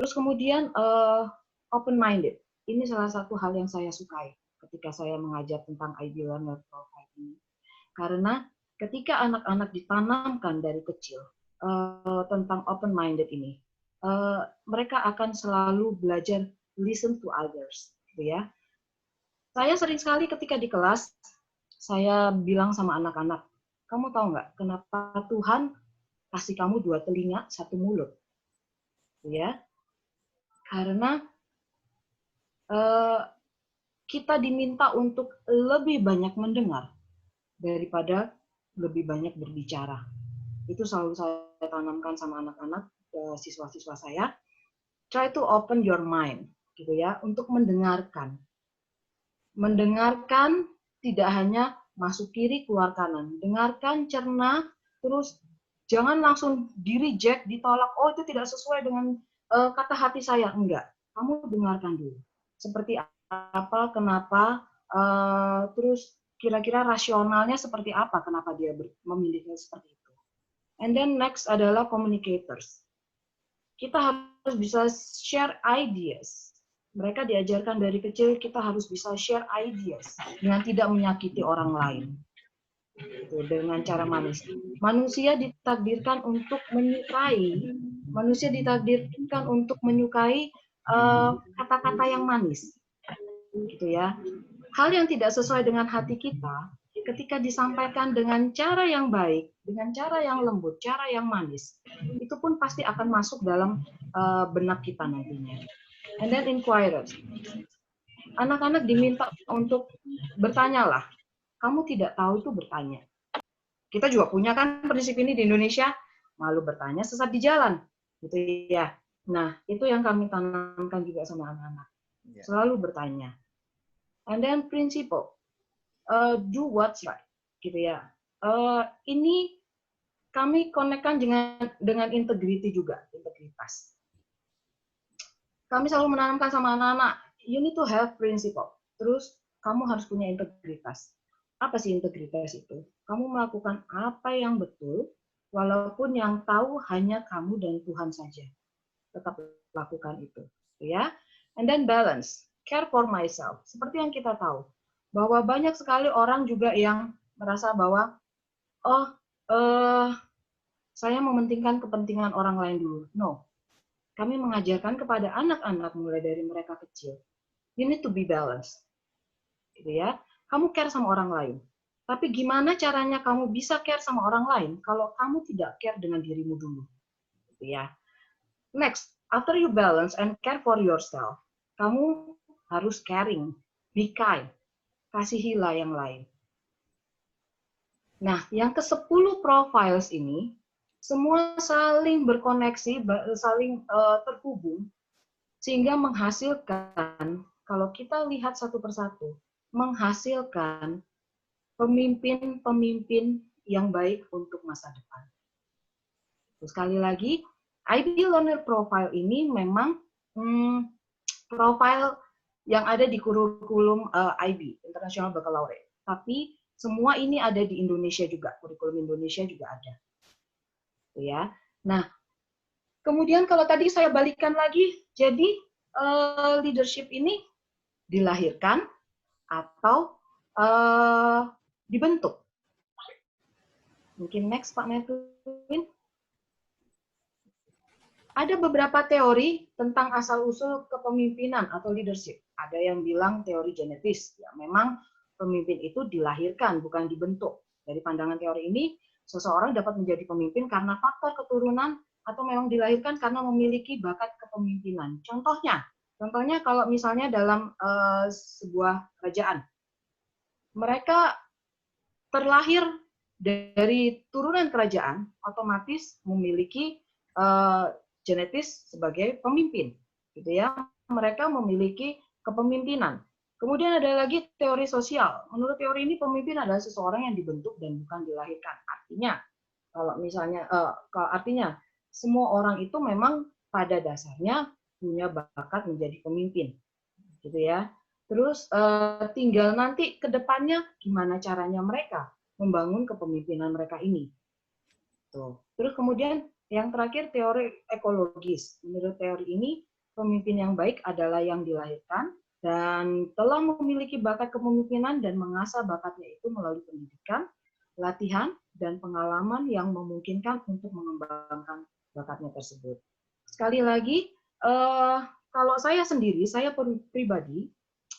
Terus kemudian open minded. Ini salah satu hal yang saya sukai ketika saya mengajar tentang IB learner profile ini. Karena ketika anak-anak ditanamkan dari kecil tentang open minded ini, mereka akan selalu belajar listen to others, gitu ya. Saya sering sekali ketika di kelas, saya bilang sama anak-anak, kamu tahu nggak kenapa Tuhan kasih kamu 2 telinga, 1 mulut? Ya, karena kita diminta untuk lebih banyak mendengar daripada lebih banyak berbicara. Itu selalu saya tanamkan sama anak-anak, siswa-siswa saya. Try to open your mind, gitu ya, untuk mendengarkan. Mendengarkan tidak hanya masuk kiri, keluar kanan. Dengarkan, cerna, terus jangan langsung di-reject, ditolak. Oh, itu tidak sesuai dengan kata hati saya. Enggak. Kamu dengarkan dulu. Seperti apa, kenapa, terus kira-kira rasionalnya seperti apa, kenapa dia memilihnya seperti itu. And then next adalah communicators. Kita harus bisa share ideas. Mereka diajarkan dari kecil kita harus bisa share ideas dengan tidak menyakiti orang lain. Dengan cara manis. Manusia ditakdirkan untuk menyukai, kata-kata yang manis. Gitu ya. Hal yang tidak sesuai dengan hati kita, ketika disampaikan dengan cara yang baik, dengan cara yang lembut, cara yang manis, itu pun pasti akan masuk dalam benak kita nantinya. And then inquirers. Anak-anak diminta untuk bertanyalah. Kamu tidak tahu itu bertanya. Kita juga punya kan prinsip ini di Indonesia, malu bertanya sesat di jalan. Gitu ya. Nah, itu yang kami tanamkan juga sama anak-anak. Selalu bertanya. And then principle. Do what's right, gitu ya. Ini kami konekkan dengan integrity juga, integritas. Kami selalu menanamkan sama anak-anak, you need to have principle. Terus kamu harus punya integritas. Apa sih integritas itu? Kamu melakukan apa yang betul, walaupun yang tahu hanya kamu dan Tuhan saja. Tetap lakukan itu, ya. And then balance, care for myself. Seperti yang kita tahu, bahwa banyak sekali orang juga yang merasa bahwa saya mementingkan kepentingan orang lain dulu. No. Kami mengajarkan kepada anak-anak mulai dari mereka kecil. You need to be balanced. Gitu ya. Kamu care sama orang lain. Tapi gimana caranya kamu bisa care sama orang lain kalau kamu tidak care dengan dirimu dulu. Gitu ya. Next, after you balance and care for yourself, kamu harus caring, be kind, kasihilah yang lain. Nah, yang ke-10 profiles ini, semua saling berkoneksi, saling terhubung, sehingga menghasilkan, kalau kita lihat satu persatu, menghasilkan pemimpin-pemimpin yang baik untuk masa depan. Sekali lagi, IB Learner Profile ini memang profile yang ada di kurikulum IB, International Baccalaureate. Tapi semua ini ada di Indonesia juga, kurikulum Indonesia juga ada. Ya. Nah, kemudian kalau tadi saya balikkan lagi, jadi leadership ini dilahirkan atau dibentuk. Mungkin next Pak Medwin. Ada beberapa teori tentang asal-usul kepemimpinan atau leadership. Ada yang bilang teori genetis. Ya, memang pemimpin itu dilahirkan, bukan dibentuk. Dari pandangan teori ini, seseorang dapat menjadi pemimpin karena faktor keturunan atau memang dilahirkan karena memiliki bakat kepemimpinan. Contohnya kalau misalnya dalam sebuah kerajaan, mereka terlahir dari turunan kerajaan, otomatis memiliki genetis sebagai pemimpin, gitu ya. Mereka memiliki kepemimpinan. Kemudian ada lagi teori sosial. Menurut teori ini pemimpin adalah seseorang yang dibentuk dan bukan dilahirkan. Artinya, kalau misalnya, artinya semua orang itu memang pada dasarnya punya bakat menjadi pemimpin, gitu ya. Terus tinggal nanti ke depannya gimana caranya mereka membangun kepemimpinan mereka ini. Tuh. Terus kemudian yang terakhir teori ekologis. Menurut teori ini pemimpin yang baik adalah yang dilahirkan dan telah memiliki bakat kepemimpinan dan mengasah bakatnya itu melalui pendidikan, latihan, dan pengalaman yang memungkinkan untuk mengembangkan bakatnya tersebut. Sekali lagi, kalau saya sendiri, saya pribadi,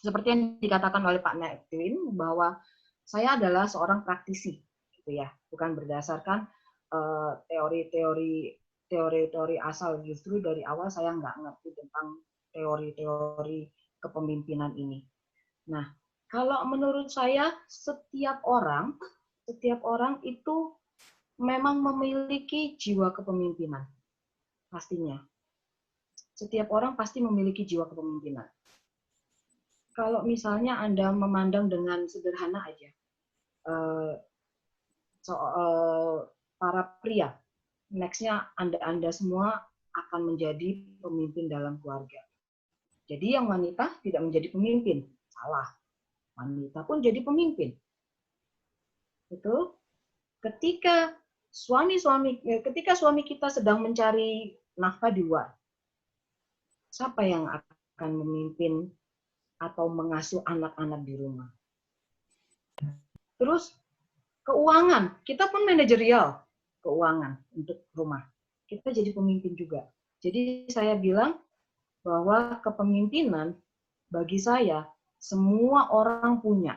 seperti yang dikatakan oleh Pak Netwin, bahwa saya adalah seorang praktisi, gitu ya, bukan berdasarkan teori-teori asal. Justru dari awal saya nggak ngerti tentang teori-teori kepemimpinan ini. Nah, kalau menurut saya setiap orang itu memang memiliki jiwa kepemimpinan, pastinya. Setiap orang pasti memiliki jiwa kepemimpinan. Kalau misalnya Anda memandang dengan sederhana aja, para pria, next-nya Anda semua akan menjadi pemimpin dalam keluarga. Jadi yang wanita tidak menjadi pemimpin, salah. Wanita pun jadi pemimpin. Itu ketika suami kita sedang mencari nafkah di luar, siapa yang akan memimpin atau mengasuh anak-anak di rumah? Terus keuangan, kita pun manajerial keuangan untuk rumah. Kita jadi pemimpin juga. Jadi saya bilang bahwa kepemimpinan bagi saya semua orang punya.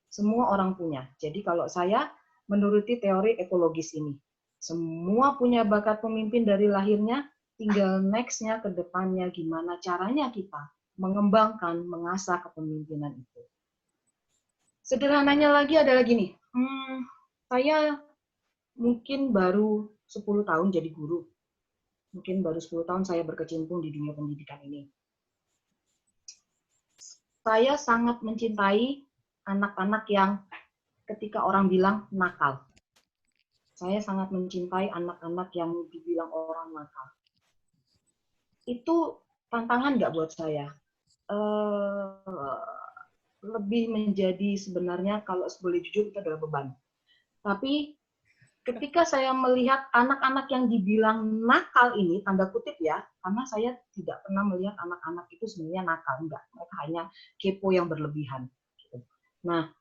Semua orang punya. Jadi kalau saya menuruti teori ekologis ini, semua punya bakat pemimpin dari lahirnya, tinggal next-nya ke depannya gimana caranya kita mengembangkan, mengasah kepemimpinan itu. Sederhananya lagi adalah gini, saya mungkin baru 10 tahun jadi guru. Mungkin baru 10 tahun saya berkecimpung di dunia pendidikan ini. Saya sangat mencintai anak-anak yang ketika orang bilang nakal. Saya sangat mencintai anak-anak yang dibilang orang nakal. Itu tantangan nggak buat saya? Lebih menjadi sebenarnya kalau boleh jujur itu adalah beban. Tapi ketika saya melihat anak-anak yang dibilang nakal ini, tanda kutip ya, karena saya tidak pernah melihat anak-anak itu sebenarnya nakal, enggak. Mereka hanya kepo yang berlebihan. Nah,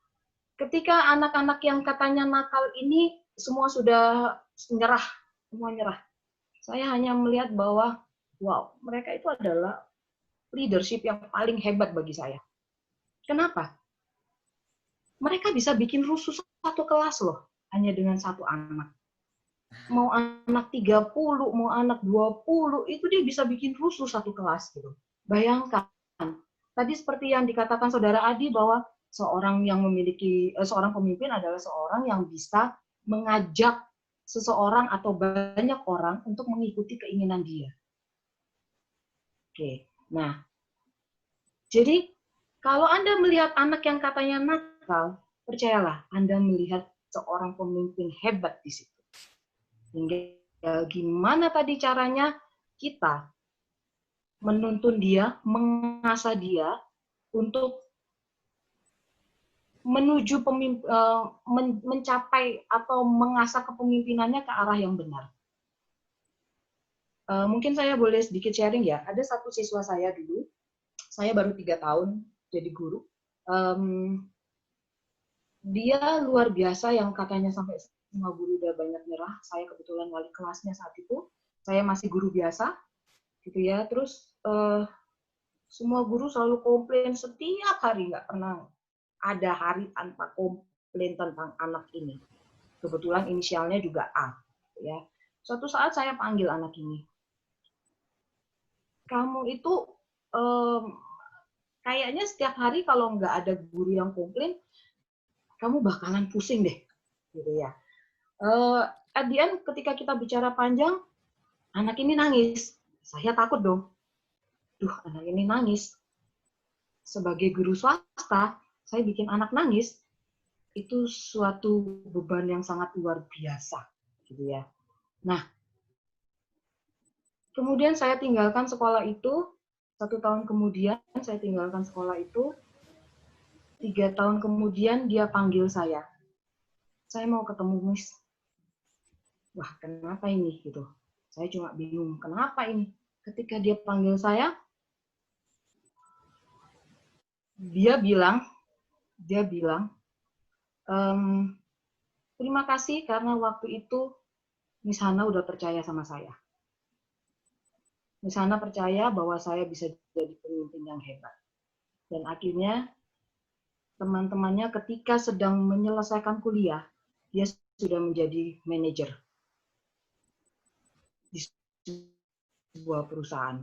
ketika anak-anak yang katanya nakal ini semua sudah nyerah, semua nyerah. Saya hanya melihat bahwa, wow, mereka itu adalah leadership yang paling hebat bagi saya. Kenapa? Mereka bisa bikin rusuh satu kelas loh, hanya dengan satu anak. Mau anak 30, mau anak 20, itu dia bisa bikin rusuh satu kelas gitu. Bayangkan, tadi seperti yang dikatakan Saudara Adi bahwa seorang pemimpin adalah seorang yang bisa mengajak seseorang atau banyak orang untuk mengikuti keinginan dia. Oke, nah, jadi kalau Anda melihat anak yang katanya nakal, percayalah, Anda melihat seorang pemimpin hebat di situ. Hingga gimana tadi caranya kita menuntun dia, mengasah dia untuk menuju mencapai atau mengasah kepemimpinannya ke arah yang benar. Mungkin saya boleh sedikit sharing ya. Ada satu siswa saya dulu, saya baru 3 tahun jadi guru. Dia luar biasa yang katanya sampai semua guru udah banyak nyerah. Saya kebetulan wali kelasnya saat itu. Saya masih guru biasa, gitu ya. Terus semua guru selalu komplain setiap hari, nggak pernah ada hari tanpa komplain tentang anak ini. Kebetulan inisialnya juga A, gitu ya. Suatu saat saya panggil anak ini, kamu itu kayaknya setiap hari kalau nggak ada guru yang komplain, kamu bakalan pusing deh, gitu ya. At the end, ketika kita bicara panjang, anak ini nangis. Saya takut dong. Duh, anak ini nangis. Sebagai guru swasta, saya bikin anak nangis. Itu suatu beban yang sangat luar biasa, gitu ya. Nah, kemudian saya tinggalkan sekolah itu. 1 tahun kemudian saya tinggalkan sekolah itu. 3 tahun kemudian dia panggil saya. Saya mau ketemu Miss. Wah, kenapa ini gitu? Saya cuma bingung, kenapa ini? ketika dia panggil saya, dia bilang, terima kasih karena waktu itu Miss Hana udah percaya sama saya. Miss Hana percaya bahwa saya bisa jadi pemimpin yang hebat. Dan akhirnya teman-temannya ketika sedang menyelesaikan kuliah, dia sudah menjadi manajer di sebuah perusahaan.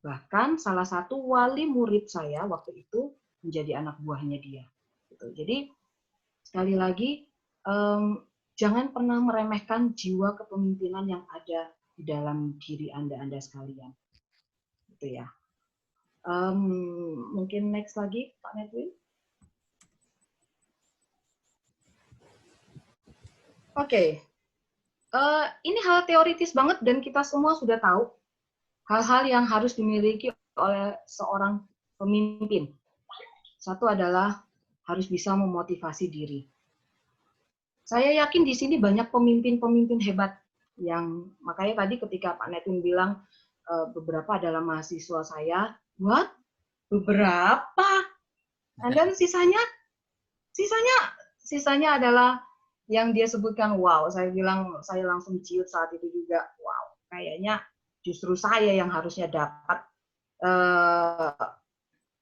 Bahkan salah satu wali murid saya waktu itu menjadi anak buahnya dia. Jadi sekali lagi, jangan pernah meremehkan jiwa kepemimpinan yang ada di dalam diri Anda sekalian. Gitu ya. Mungkin next lagi, Pak Netwin. Oke. Ini hal teoritis banget dan kita semua sudah tahu hal-hal yang harus dimiliki oleh seorang pemimpin. Satu adalah harus bisa memotivasi diri. Saya yakin di sini banyak pemimpin-pemimpin hebat yang makanya tadi ketika Pak Netwin bilang beberapa adalah mahasiswa saya, what? Beberapa? Dan sisanya adalah yang dia sebutkan, wow, saya bilang, saya langsung ciut saat itu juga, wow, kayaknya justru saya yang harusnya dapat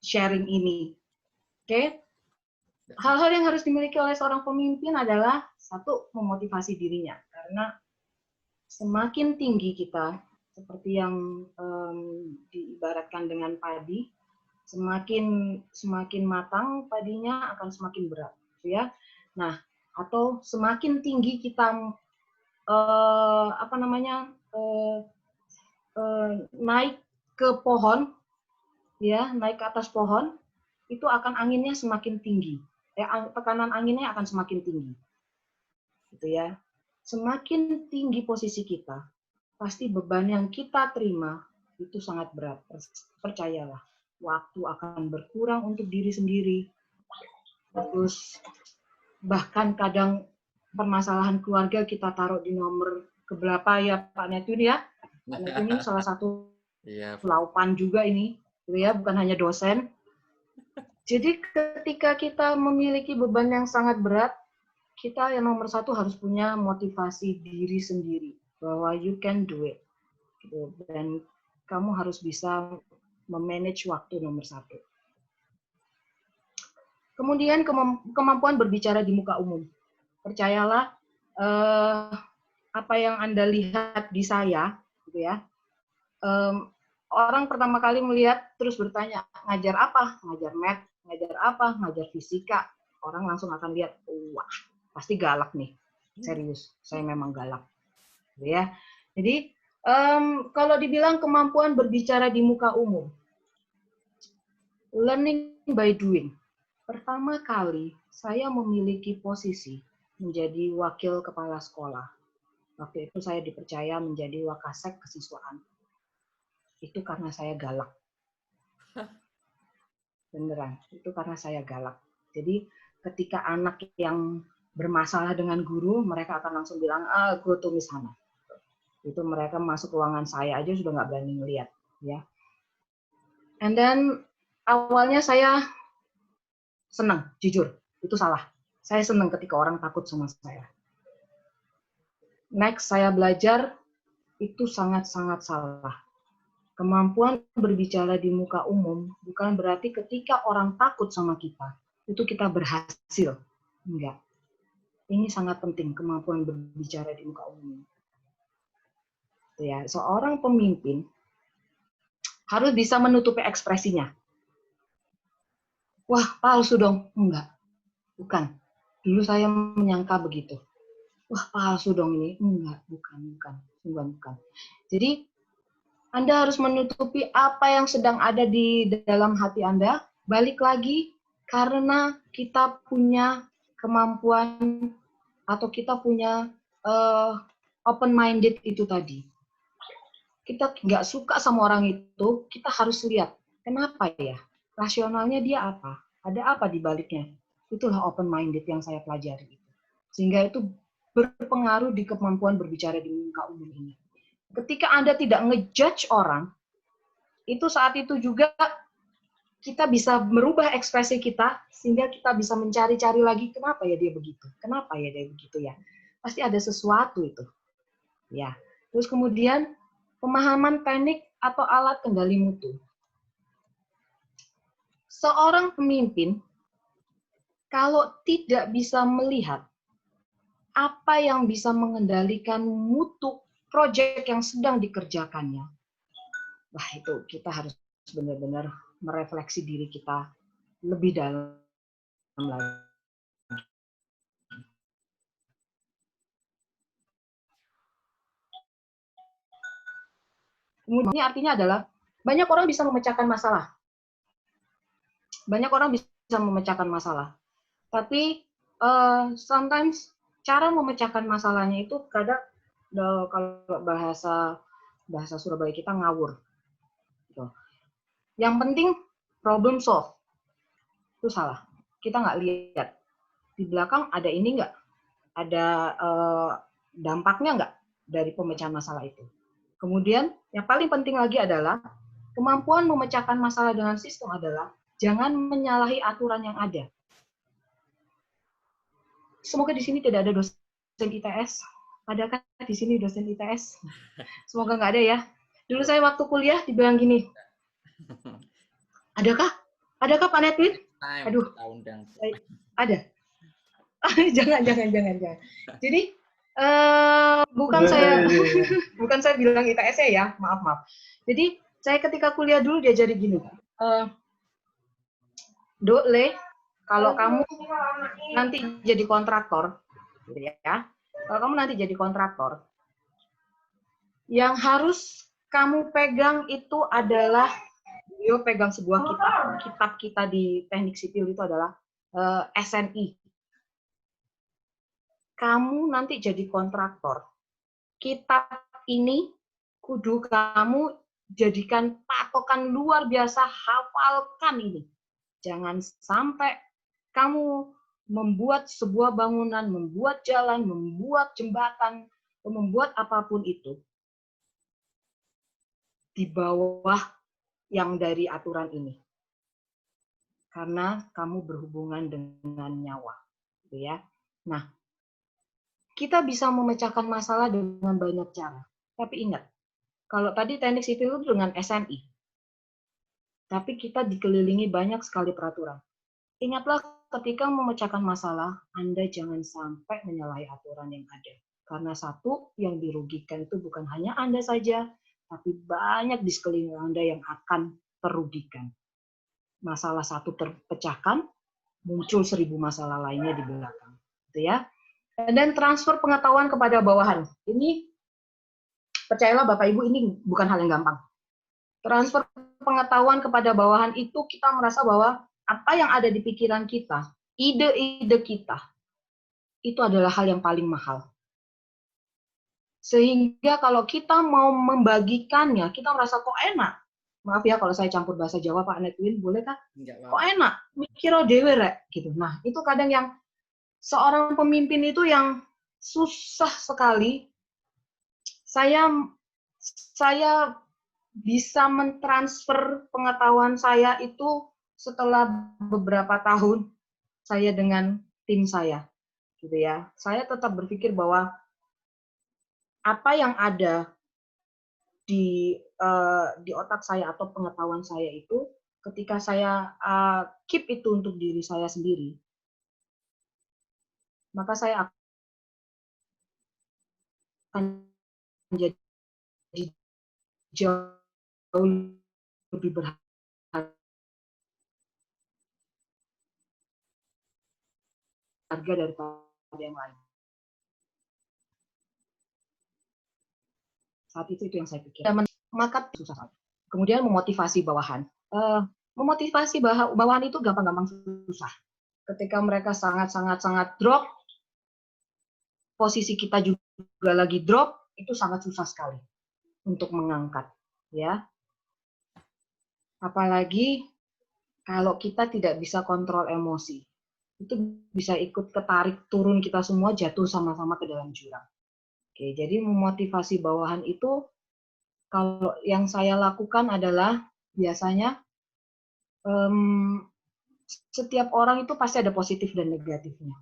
sharing ini. Oke? Hal-hal yang harus dimiliki oleh seorang pemimpin adalah, satu, memotivasi dirinya. Karena semakin tinggi kita, seperti yang diibaratkan dengan padi, semakin matang padinya akan semakin berat. Ya. Nah, atau semakin tinggi kita naik ke pohon, ya, naik ke atas pohon, itu akan anginnya semakin tinggi, tekanan anginnya akan semakin tinggi, gitu ya. Semakin tinggi posisi kita, pasti beban yang kita terima itu sangat berat. Percayalah, waktu akan berkurang untuk diri sendiri. Terus bahkan kadang permasalahan keluarga kita taruh di nomor keberapa ya Pak Netwin ya. Pak Netwin ini salah satu laupan juga ini, gitu ya, bukan hanya dosen. Jadi ketika kita memiliki beban yang sangat berat, kita yang nomor satu harus punya motivasi diri sendiri bahwa you can do it, gitu. Dan kamu harus bisa memanage waktu nomor satu. Kemudian kemampuan berbicara di muka umum. Percayalah, apa yang Anda lihat di saya, gitu ya. Orang pertama kali melihat terus bertanya, ngajar apa? Ngajar math, ngajar apa? Ngajar fisika. Orang langsung akan lihat, wah, pasti galak nih. Serius, saya memang galak. Gitu ya. Jadi, kalau dibilang kemampuan berbicara di muka umum, learning by doing. Pertama kali saya memiliki posisi menjadi wakil kepala sekolah. Waktu itu saya dipercaya menjadi wakasek kesiswaan. Itu karena saya galak. Beneran, itu karena saya galak. Jadi ketika anak yang bermasalah dengan guru, mereka akan langsung bilang, go to Miss Hana. Itu mereka masuk ruangan saya aja sudah nggak berani ngeliat. Ya. And then awalnya saya senang, jujur, itu salah. Saya senang ketika orang takut sama saya. Next, saya belajar, itu sangat-sangat salah. Kemampuan berbicara di muka umum bukan berarti ketika orang takut sama kita, itu kita berhasil. Enggak. Ini sangat penting, kemampuan berbicara di muka umum. Ya, seorang pemimpin harus bisa menutupi ekspresinya. Wah, palsu dong. Enggak. Bukan. Dulu saya menyangka begitu. Wah, palsu dong ini. Enggak, bukan. Jadi, Anda harus menutupi apa yang sedang ada di dalam hati Anda. Balik lagi, karena kita punya kemampuan atau kita punya open-minded itu tadi. Kita nggak suka sama orang itu, kita harus lihat. Kenapa ya? Rasionalnya dia apa? Ada apa di baliknya? Itulah open-minded yang saya pelajari. Sehingga itu berpengaruh di kemampuan berbicara di muka umum ini. Ketika Anda tidak ngejudge orang, itu saat itu juga kita bisa merubah ekspresi kita sehingga kita bisa mencari-cari lagi kenapa ya dia begitu, kenapa ya dia begitu ya. Pasti ada sesuatu itu. Ya. Terus kemudian pemahaman teknik atau alat kendali mutu. Seorang pemimpin kalau tidak bisa melihat apa yang bisa mengendalikan mutu proyek yang sedang dikerjakannya, wah itu kita harus benar-benar merefleksi diri kita lebih dalam lagi. Kemudian ini artinya adalah banyak orang bisa memecahkan masalah. Banyak orang bisa memecahkan masalah. Tapi sometimes cara memecahkan masalahnya itu kadang kalau bahasa Surabaya kita ngawur. Gitu. Yang penting problem solve. Itu salah. Kita nggak lihat di belakang ada ini nggak, ada dampaknya nggak dari pemecahan masalah itu. Kemudian yang paling penting lagi adalah kemampuan memecahkan masalah dengan sistem adalah jangan menyalahi aturan yang ada. Semoga di sini tidak ada dosen ITS. Adakah di sini dosen ITS? Semoga nggak ada ya. Dulu saya waktu kuliah dibilang gini. Adakah? Adakah Pak Netwin? Aduh. Ada. jangan. Jadi bukan saya bilang ITS ya, maaf. Jadi saya ketika kuliah dulu diajari gini. Le, kalau kamu nanti jadi kontraktor, gitu ya. Kalau kamu nanti jadi kontraktor, yang harus kamu pegang itu adalah, beliau pegang sebuah kitab kita di teknik sipil itu adalah SNI. Kamu nanti jadi kontraktor, kitab ini kudu kamu jadikan patokan luar biasa, hafalkan ini. Jangan sampai kamu membuat sebuah bangunan, membuat jalan, membuat jembatan, membuat apapun itu di bawah yang dari aturan ini. Karena kamu berhubungan dengan nyawa. Gitu ya. Nah, kita bisa memecahkan masalah dengan banyak cara. Tapi ingat, kalau tadi teknik sipil itu dengan SNI. Tapi kita dikelilingi banyak sekali peraturan. Ingatlah ketika memecahkan masalah, Anda jangan sampai menyalahi aturan yang ada. Karena satu, yang dirugikan itu bukan hanya Anda saja, tapi banyak di sekeliling Anda yang akan terugikan. Masalah satu terpecahkan, muncul 1000 masalah lainnya di belakang. Gitu ya. Dan transfer pengetahuan kepada bawahan. Ini, percayalah Bapak Ibu, ini bukan hal yang gampang. Transfer pengetahuan kepada bawahan itu kita merasa bahwa apa yang ada di pikiran kita, ide-ide kita, itu adalah hal yang paling mahal. Sehingga kalau kita mau membagikannya, kita merasa kok enak. Maaf ya kalau saya campur bahasa Jawa, Pak Netwin, boleh kah? Kok enak, mikir dewe rek gitu. Nah, itu kadang yang seorang pemimpin itu yang susah sekali. Saya bisa mentransfer pengetahuan saya itu setelah beberapa tahun saya dengan tim saya, gitu ya. Saya tetap berpikir bahwa apa yang ada di otak saya atau pengetahuan saya itu, ketika saya keep itu untuk diri saya sendiri, maka saya akan menjadi jauh lebih berharga daripada yang lain. Saat itu yang saya pikir. Maka susah. Kemudian memotivasi bawahan. Memotivasi bawahan itu gampang-gampang susah. Ketika mereka sangat drop, posisi kita juga lagi drop, itu sangat susah sekali untuk mengangkat, ya. Apalagi kalau kita tidak bisa kontrol emosi, itu bisa ikut ketarik turun kita semua jatuh sama-sama ke dalam jurang. Oke, jadi memotivasi bawahan itu, kalau yang saya lakukan adalah biasanya setiap orang itu pasti ada positif dan negatifnya.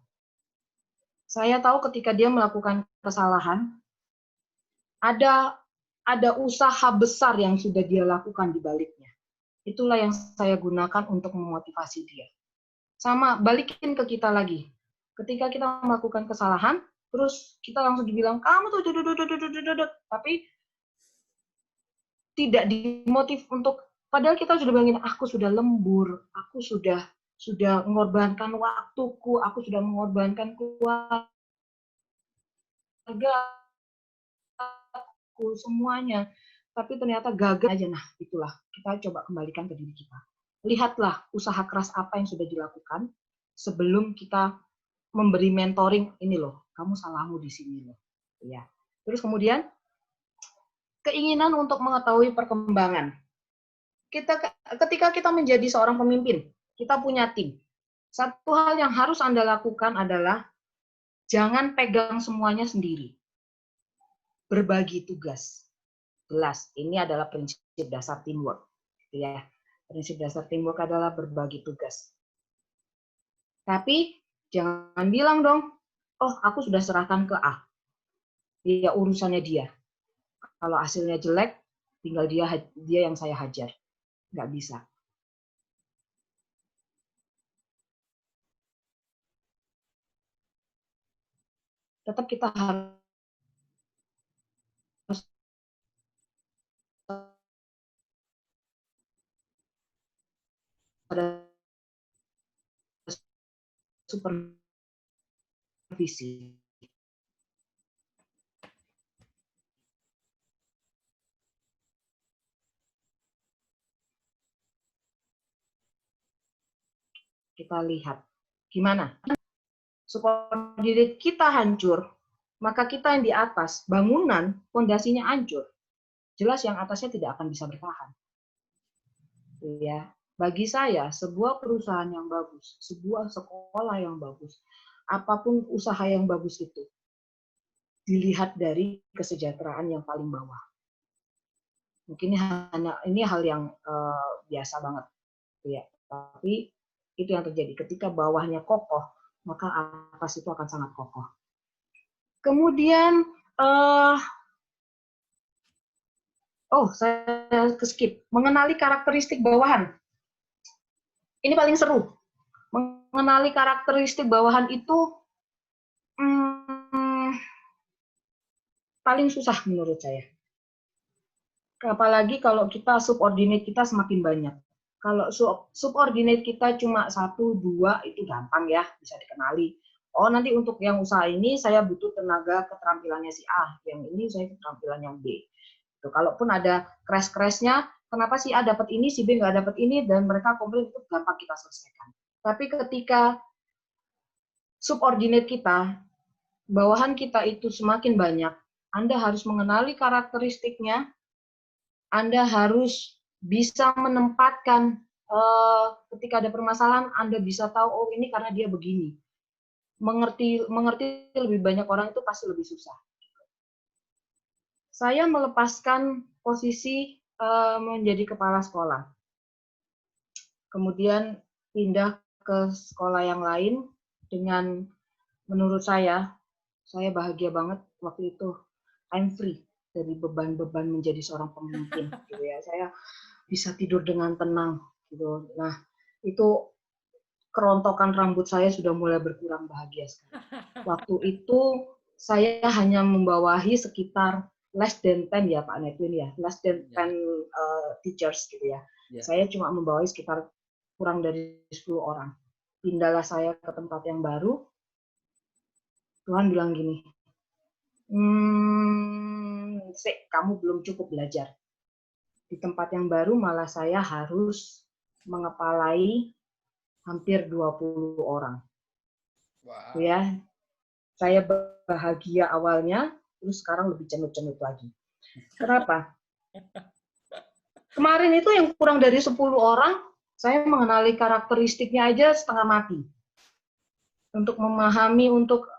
Saya tahu ketika dia melakukan kesalahan, ada usaha besar yang sudah dia lakukan di baliknya. Itulah yang saya gunakan untuk memotivasi dia. Sama, balikin ke kita lagi. Ketika kita melakukan kesalahan, terus kita langsung dibilang, kamu tuh, tapi tidak dimotiv untuk, padahal kita sudah bilangin, aku sudah lembur, aku sudah mengorbankan waktuku, aku sudah mengorbankan keluarga aku, semuanya. Tapi ternyata gagal aja. Nah, itulah. Kita coba kembalikan ke diri kita. Lihatlah usaha keras apa yang sudah dilakukan sebelum kita memberi mentoring, ini loh, kamu salahmu di sini loh. Ya. Terus kemudian, keinginan untuk mengetahui perkembangan. Ketika kita menjadi seorang pemimpin, kita punya tim. Satu hal yang harus Anda lakukan adalah jangan pegang semuanya sendiri. Berbagi tugas. Jelas, ini adalah prinsip dasar teamwork. Ya, prinsip dasar teamwork adalah berbagi tugas. Tapi jangan bilang dong, oh aku sudah serahkan ke A. Dia urusannya dia. Kalau hasilnya jelek, tinggal dia yang saya hajar. Nggak bisa. Tetap kita harus ada supervisi. Kita lihat gimana. Subordinate kita hancur, maka kita yang di atas, bangunan, fondasinya hancur. Jelas yang atasnya tidak akan bisa bertahan. Ya, bagi saya sebuah perusahaan yang bagus, sebuah sekolah yang bagus, apapun usaha yang bagus itu dilihat dari kesejahteraan yang paling bawah. Mungkin ini hal yang biasa banget, ya. Tapi itu yang terjadi ketika bawahnya kokoh, maka atas itu akan sangat kokoh. Kemudian saya skip. Mengenali karakteristik bawahan. Ini paling seru. Mengenali karakteristik bawahan itu paling susah menurut saya. Apalagi kalau kita subordinate kita semakin banyak. Kalau subordinate kita cuma 1, 2, itu gampang ya, bisa dikenali. Oh, nanti untuk yang usaha ini saya butuh tenaga keterampilannya si A, yang ini saya keterampilan yang B. Kalaupun ada crash-crashnya, kenapa si A dapat ini, si B nggak dapat ini, dan mereka komplain, itu gampang kita selesaikan. Tapi ketika subordinate kita, bawahan kita itu semakin banyak, Anda harus mengenali karakteristiknya, Anda harus bisa menempatkan ketika ada permasalahan, Anda bisa tahu, oh ini karena dia begini. Mengerti lebih banyak orang itu pasti lebih susah. Saya melepaskan posisi menjadi kepala sekolah. Kemudian pindah ke sekolah yang lain dengan, menurut saya bahagia banget waktu itu. I'm free dari beban-beban menjadi seorang pemimpin, gitu ya. Saya bisa tidur dengan tenang, gitu. Nah, itu kerontokan rambut saya sudah mulai berkurang bahagia sekali. Waktu itu saya hanya membawahi sekitar less than 10 ya Pak Netwin ya, less than 10 teachers gitu ya. Saya cuma membawahi sekitar kurang dari 10 orang. Pindahlah saya ke tempat yang baru. Tuhan bilang gini, kamu belum cukup belajar. Di tempat yang baru malah saya harus mengepalai hampir 20 orang. Wow. Ya, saya bahagia awalnya, terus sekarang lebih cenut-cenut lagi. Kenapa? Kemarin itu yang kurang dari 10 orang, saya mengenali karakteristiknya aja setengah mati. Untuk memahami, untuk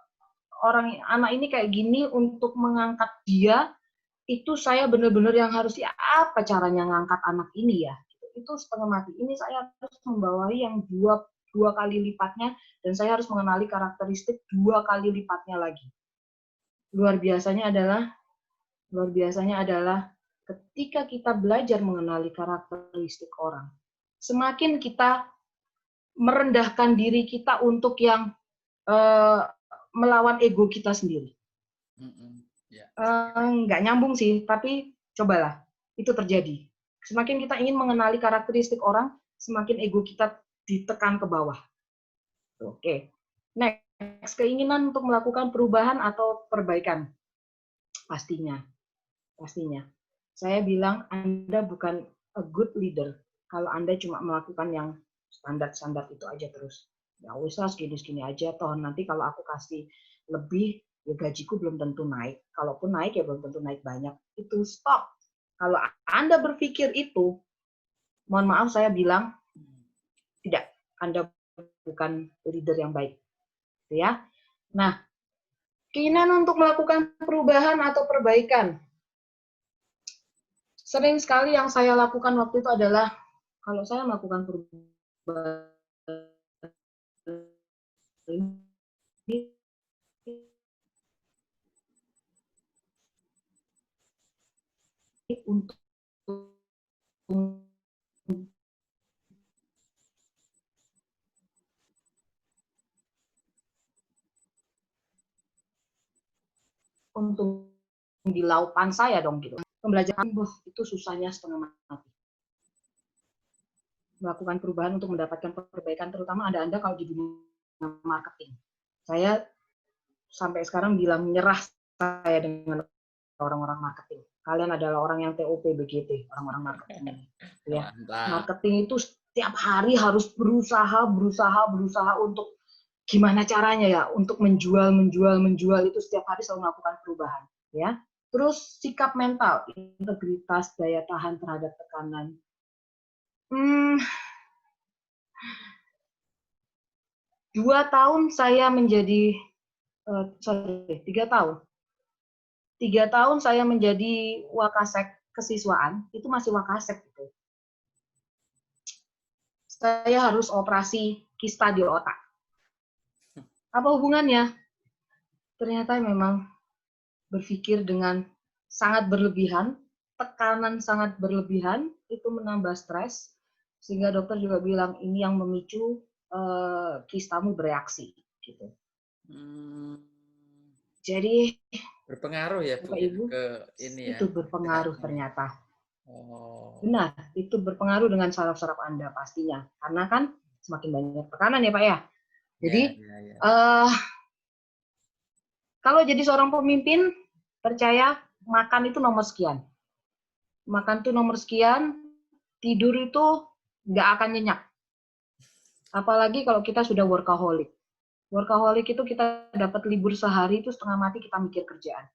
anak ini kayak gini, untuk mengangkat dia, itu saya benar-benar yang harus, ya apa caranya ngangkat anak ini ya? itu setengah mati. Ini saya harus membawahi yang dua kali lipatnya, dan saya harus mengenali karakteristik 2 kali lipatnya lagi. Luar biasanya adalah ketika kita belajar mengenali karakteristik orang, semakin kita merendahkan diri kita untuk yang melawan ego kita sendiri. Nggak nyambung sih, tapi cobalah, itu terjadi. Semakin kita ingin mengenali karakteristik orang, semakin ego kita ditekan ke bawah. Oke. Next, keinginan untuk melakukan perubahan atau perbaikan. Pastinya. Saya bilang Anda bukan a good leader kalau Anda cuma melakukan yang standar-standar itu aja terus. Ya wis lah segini-segini aja, toh nanti kalau aku kasih lebih, ya gajiku belum tentu naik. Kalaupun naik ya belum tentu naik banyak. Itu stop. Kalau Anda berpikir itu, mohon maaf saya bilang, tidak, Anda bukan leader yang baik. Ya. Nah, keinginan untuk melakukan perubahan atau perbaikan. Sering sekali yang saya lakukan waktu itu adalah, kalau saya melakukan perubahan untuk di lautan saya dong gitu. Pembelajaran itu susahnya setengah mati. Melakukan perubahan untuk mendapatkan perbaikan, terutama Anda kalau di dunia marketing. Saya sampai sekarang bilang nyerah saya dengan orang-orang marketing. Kalian adalah orang yang TOP BGT, orang-orang marketing. Ya. Marketing itu setiap hari harus berusaha untuk gimana caranya ya untuk menjual itu setiap hari selalu melakukan perubahan, ya. Terus sikap mental, integritas, daya tahan terhadap tekanan. 2 tahun saya menjadi 3 tahun. 3 tahun saya menjadi wakasek kesiswaan, itu masih wakasek gitu. Saya harus operasi kista di otak. Apa hubungannya? Ternyata memang berpikir dengan sangat berlebihan, tekanan sangat berlebihan, itu menambah stres, sehingga dokter juga bilang ini yang memicu kistamu bereaksi. Gitu. Jadi berpengaruh ya Bu, Bapak Ibu, ke ini ya. Itu berpengaruh ternyata. Oh. Benar, itu berpengaruh dengan saraf-saraf Anda pastinya, karena kan semakin banyak tekanan ya Pak ya. Jadi kalau jadi seorang pemimpin, percaya makan itu nomor sekian. Makan itu nomor sekian, tidur itu nggak akan nyenyak. Apalagi kalau kita sudah workaholic. Workaholic itu kita dapat libur sehari itu setengah mati kita mikir kerjaan.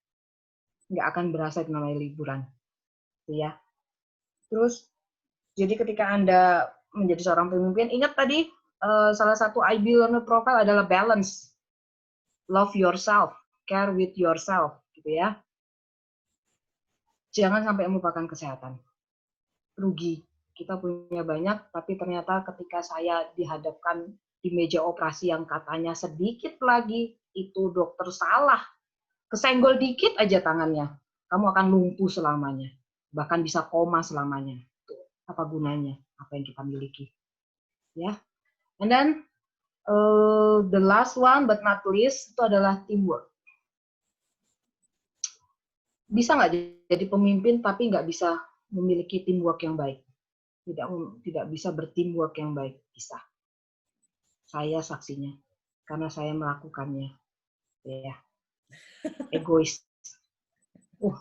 Nggak akan berasa itu namanya liburan. Ya. Terus, jadi ketika Anda menjadi seorang pemimpin, ingat tadi salah satu IB Learner Profile adalah balance. Love yourself, care with yourself, gitu ya. Jangan sampai melupakan kesehatan. Rugi. Kita punya banyak, tapi ternyata ketika saya dihadapkan di meja operasi yang katanya sedikit lagi, itu dokter salah. Kesenggol dikit aja tangannya, kamu akan lumpuh selamanya. Bahkan bisa koma selamanya. Apa gunanya? Apa yang kita miliki? Ya. And then, the last one but not least, itu adalah teamwork. Bisa nggak jadi pemimpin tapi nggak bisa memiliki teamwork yang baik? Tidak bisa berteamwork yang baik. Bisa. Saya saksinya, karena saya melakukannya. Ya. Egois.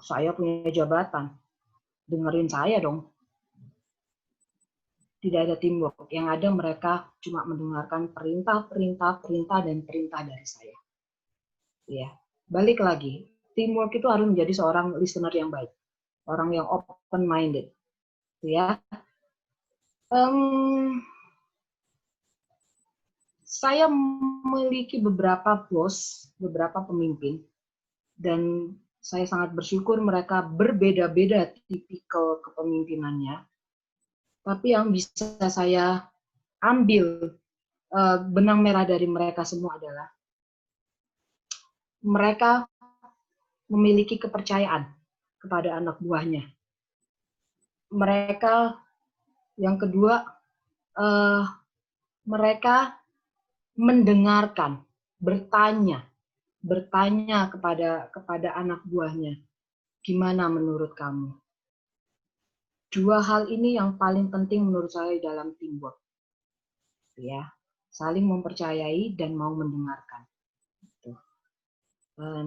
Saya punya jabatan. Dengerin saya dong. Tidak ada teamwork. Yang ada mereka cuma mendengarkan perintah dari saya. Ya. Balik lagi. Teamwork itu harus menjadi seorang listener yang baik. Orang yang open-minded. Ya. Saya memiliki beberapa bos, beberapa pemimpin, dan saya sangat bersyukur mereka berbeda-beda tipikal kepemimpinannya. Tapi yang bisa saya ambil benang merah dari mereka semua adalah mereka memiliki kepercayaan kepada anak buahnya. Mereka, yang kedua, mereka mendengarkan, bertanya kepada anak buahnya, gimana menurut kamu? Dua hal ini yang paling penting menurut saya dalam teamwork, ya, saling mempercayai dan mau mendengarkan.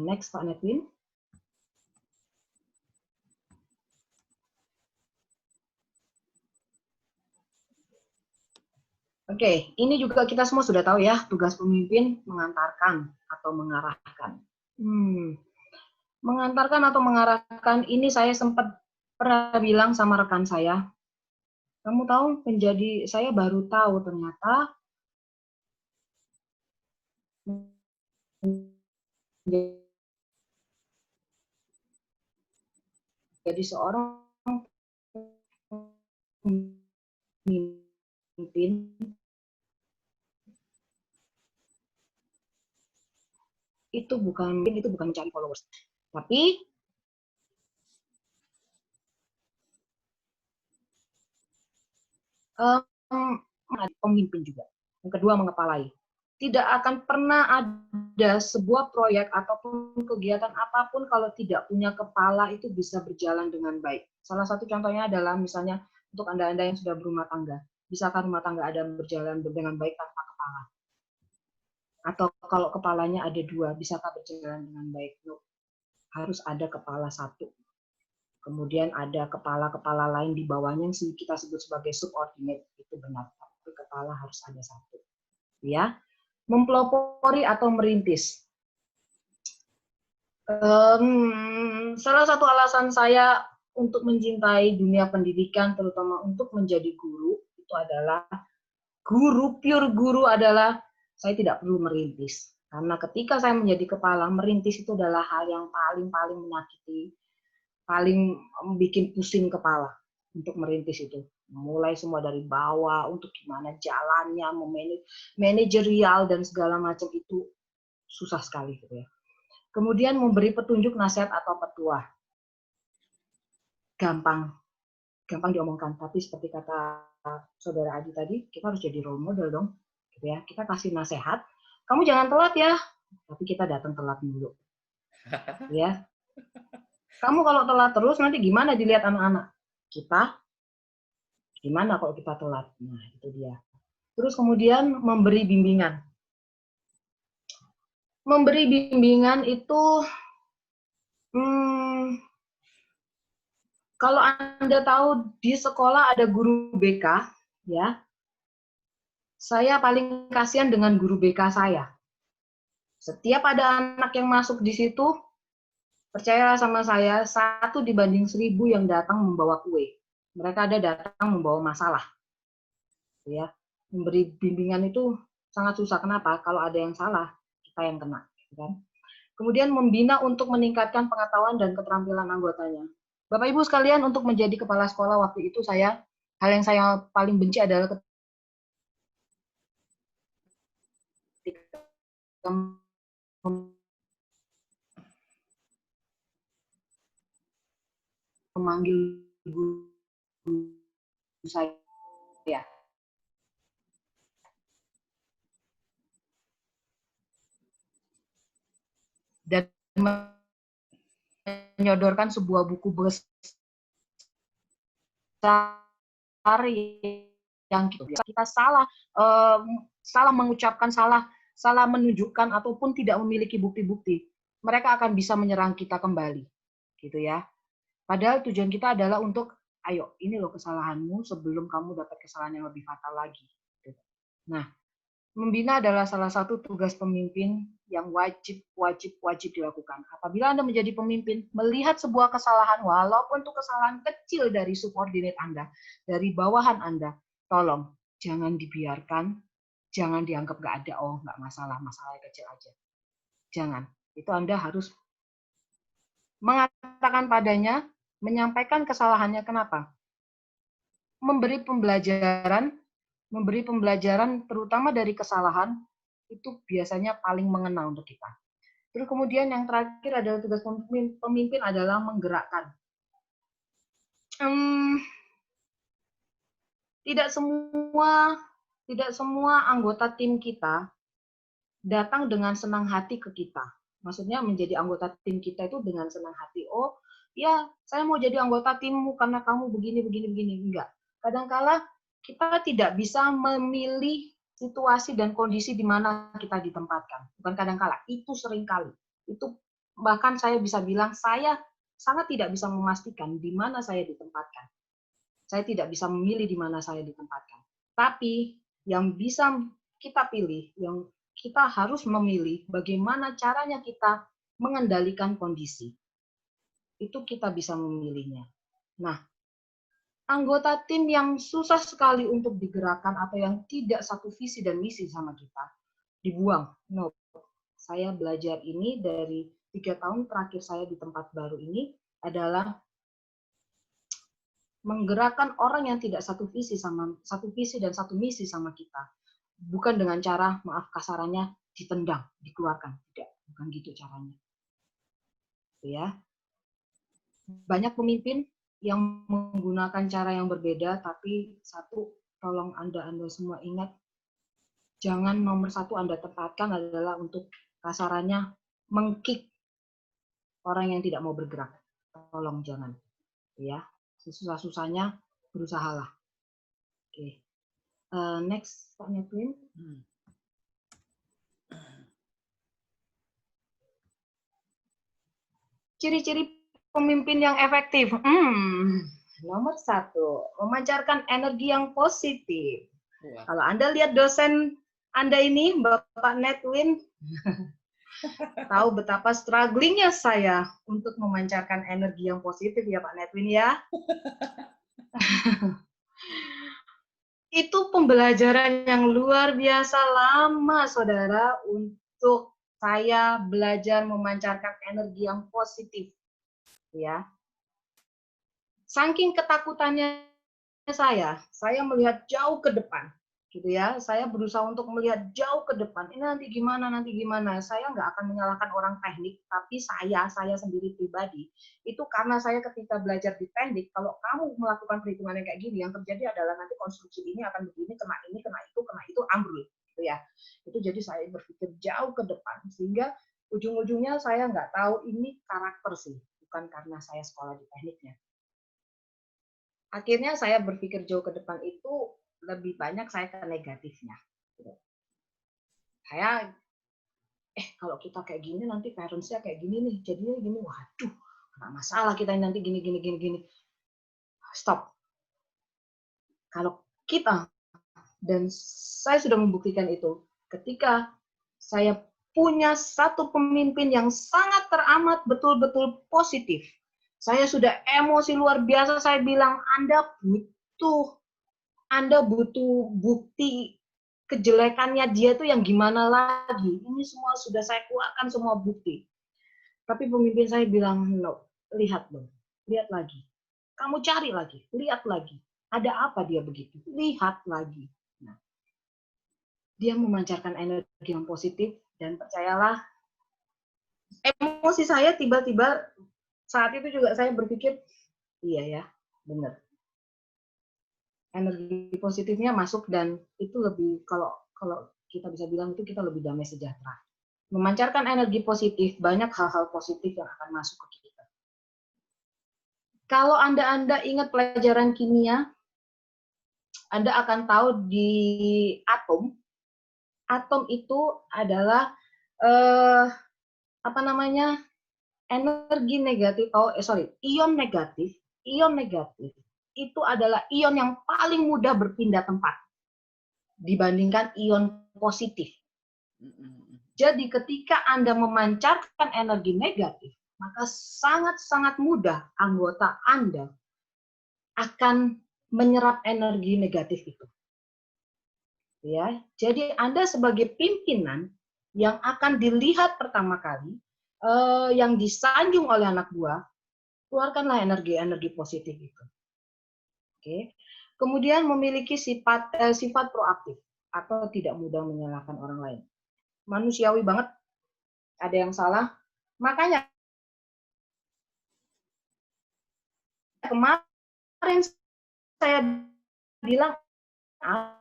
Next, Pak Netwin. Oke, ini juga kita semua sudah tahu ya, tugas pemimpin mengantarkan atau mengarahkan. Mengantarkan atau mengarahkan ini saya sempat pernah bilang sama rekan saya, kamu tahu saya baru tahu ternyata jadi seorang pemimpin itu bukan mencari followers, tapi pemimpin juga. Yang kedua, mengepalai. Tidak akan pernah ada sebuah proyek ataupun kegiatan apapun kalau tidak punya kepala itu bisa berjalan dengan baik. Salah satu contohnya adalah misalnya untuk Anda-Anda yang sudah berumah tangga. Bisakah rumah tangga Anda berjalan dengan baik tanpa kepala? Atau kalau kepalanya ada dua, bisakah berjalan dengan baik? Harus ada kepala satu. Kemudian ada kepala-kepala lain di bawahnya yang kita sebut sebagai subordinate. Itu benar, tapi kepala harus ada satu. Ya, mempelopori atau merintis. Salah satu alasan saya untuk mencintai dunia pendidikan, terutama untuk menjadi guru, itu adalah pure guru adalah saya tidak perlu merintis. Karena ketika saya menjadi kepala, merintis itu adalah hal yang paling menyakiti, paling bikin pusing kepala untuk merintis itu. Mulai semua dari bawah, untuk gimana jalannya, manajerial dan segala macam itu susah sekali gitu ya. Kemudian memberi petunjuk, nasihat atau petua. Gampang diomongkan, tapi seperti kata saudara Adi tadi, kita harus jadi role model dong, gitu ya. Kita kasih nasihat, kamu jangan telat ya, tapi kita datang telat dulu, ya. Kamu kalau telat terus nanti gimana dilihat anak-anak? Kita gimana kalau kita telat? Nah, itu dia. Terus kemudian memberi bimbingan. Memberi bimbingan itu kalau Anda tahu di sekolah ada guru BK, ya. Saya paling kasihan dengan guru BK saya. Setiap ada anak yang masuk di situ, percayalah sama saya, 1:1000 yang datang membawa kue. Mereka ada datang membawa masalah. Ya, memberi bimbingan itu sangat susah. Kenapa? Kalau ada yang salah, kita yang kena. Kan? Kemudian membina untuk meningkatkan pengetahuan dan keterampilan anggotanya. Bapak Ibu sekalian, untuk menjadi kepala sekolah waktu itu hal yang saya paling benci adalah ketika memanggil guru saya dan menyodorkan sebuah buku besar yang kita salah mengucapkan, salah menunjukkan ataupun tidak memiliki bukti-bukti, mereka akan bisa menyerang kita kembali, gitu ya. Padahal tujuan kita adalah untuk, ayo, ini loh kesalahanmu sebelum kamu dapat kesalahan yang lebih fatal lagi. Nah, membina adalah salah satu tugas pemimpin yang wajib dilakukan. Apabila Anda menjadi pemimpin, melihat sebuah kesalahan, walaupun itu kesalahan kecil dari subordinate Anda, dari bawahan Anda, tolong jangan dibiarkan, jangan dianggap nggak ada, oh nggak masalah, masalahnya kecil aja. Jangan. Itu Anda harus mengatakan padanya, menyampaikan kesalahannya. Kenapa? memberi pembelajaran terutama dari kesalahan itu biasanya paling mengena untuk kita. Terus kemudian yang terakhir adalah tugas pemimpin adalah menggerakkan. Tidak semua anggota tim kita datang dengan senang hati ke kita. Maksudnya menjadi anggota tim kita itu dengan senang hati. Oh, ya, saya mau jadi anggota timmu karena kamu begini. Enggak. Kadangkala kita tidak bisa memilih situasi dan kondisi di mana kita ditempatkan. Bukan kadangkala, itu seringkali. Itu bahkan saya bisa bilang saya sangat tidak bisa memastikan di mana saya ditempatkan. Saya tidak bisa memilih di mana saya ditempatkan. Tapi yang bisa kita pilih, yang kita harus memilih bagaimana caranya kita mengendalikan kondisi. Itu kita bisa memilihnya. Nah, anggota tim yang susah sekali untuk digerakkan atau yang tidak satu visi dan misi sama kita, dibuang. No. Saya belajar ini dari 3 tahun terakhir saya di tempat baru ini adalah menggerakkan orang yang tidak satu visi dan satu misi sama kita. Bukan dengan cara, maaf kasarannya, ditendang, dikeluarkan. Tidak, bukan gitu caranya. Ya. Banyak pemimpin yang menggunakan cara yang berbeda, tapi satu, tolong Anda semua ingat, jangan nomor satu Anda tempatkan adalah untuk kasarannya mengkick orang yang tidak mau bergerak. Tolong jangan. Ya. Sesusah-susahnya berusahalah. Oke. Next, Pak Netwin. Ciri-ciri pemimpin yang efektif. Nomor 1, memancarkan energi yang positif. Wah. Kalau Anda lihat dosen Anda ini, Bapak Netwin, tahu betapa strugglingnya saya untuk memancarkan energi yang positif ya Pak Netwin ya. Itu pembelajaran yang luar biasa lama, saudara, untuk saya belajar memancarkan energi yang positif. Ya. Saking ketakutannya saya melihat jauh ke depan. Gitu ya. Saya berusaha untuk melihat jauh ke depan. Ini nanti gimana. Saya nggak akan menyalahkan orang teknik, tapi saya sendiri pribadi, itu karena saya ketika belajar di teknik, kalau kamu melakukan perhitungan yang kayak gini, yang terjadi adalah nanti konstruksi ini akan begini, kena itu, ambrul. Gitu ya. Itu jadi saya berpikir jauh ke depan, sehingga ujung-ujungnya saya nggak tahu ini karakter sih, bukan karena saya sekolah di tekniknya. Akhirnya saya berpikir jauh ke depan itu lebih banyak saya ke negatifnya. Saya, kalau kita kayak gini nanti parents-nya kayak gini nih, jadinya gini, waduh, nggak masalah kita nanti gini. Stop. Kalau kita, dan saya sudah membuktikan itu, ketika saya punya satu pemimpin yang sangat teramat betul-betul positif, saya sudah emosi luar biasa, saya bilang, Anda butuh bukti kejelekannya dia tuh yang gimana lagi. Ini semua sudah saya keluarkan semua bukti. Tapi pemimpin saya bilang, no, lihat dong, lihat lagi. Kamu cari lagi, lihat lagi. Ada apa dia begitu? Lihat lagi. Nah, dia memancarkan energi yang positif, dan percayalah, emosi saya tiba-tiba saat itu juga saya berpikir, iya ya, benar. Energi positifnya masuk dan itu lebih, kalau kita bisa bilang itu kita lebih damai sejahtera. Memancarkan energi positif, banyak hal-hal positif yang akan masuk ke kita. Kalau Anda ingat pelajaran kimia, Anda akan tahu di atom itu adalah energi negatif, ion negatif itu adalah ion yang paling mudah berpindah tempat dibandingkan ion positif. Jadi ketika Anda memancarkan energi negatif, maka sangat-sangat mudah anggota Anda akan menyerap energi negatif itu. Ya, jadi Anda sebagai pimpinan yang akan dilihat pertama kali, yang disanjung oleh anak buah, keluarkanlah energi positif itu. Oke. Kemudian memiliki sifat proaktif atau tidak mudah menyalahkan orang lain. Manusiawi banget, ada yang salah. Makanya kemarin saya bilang apa?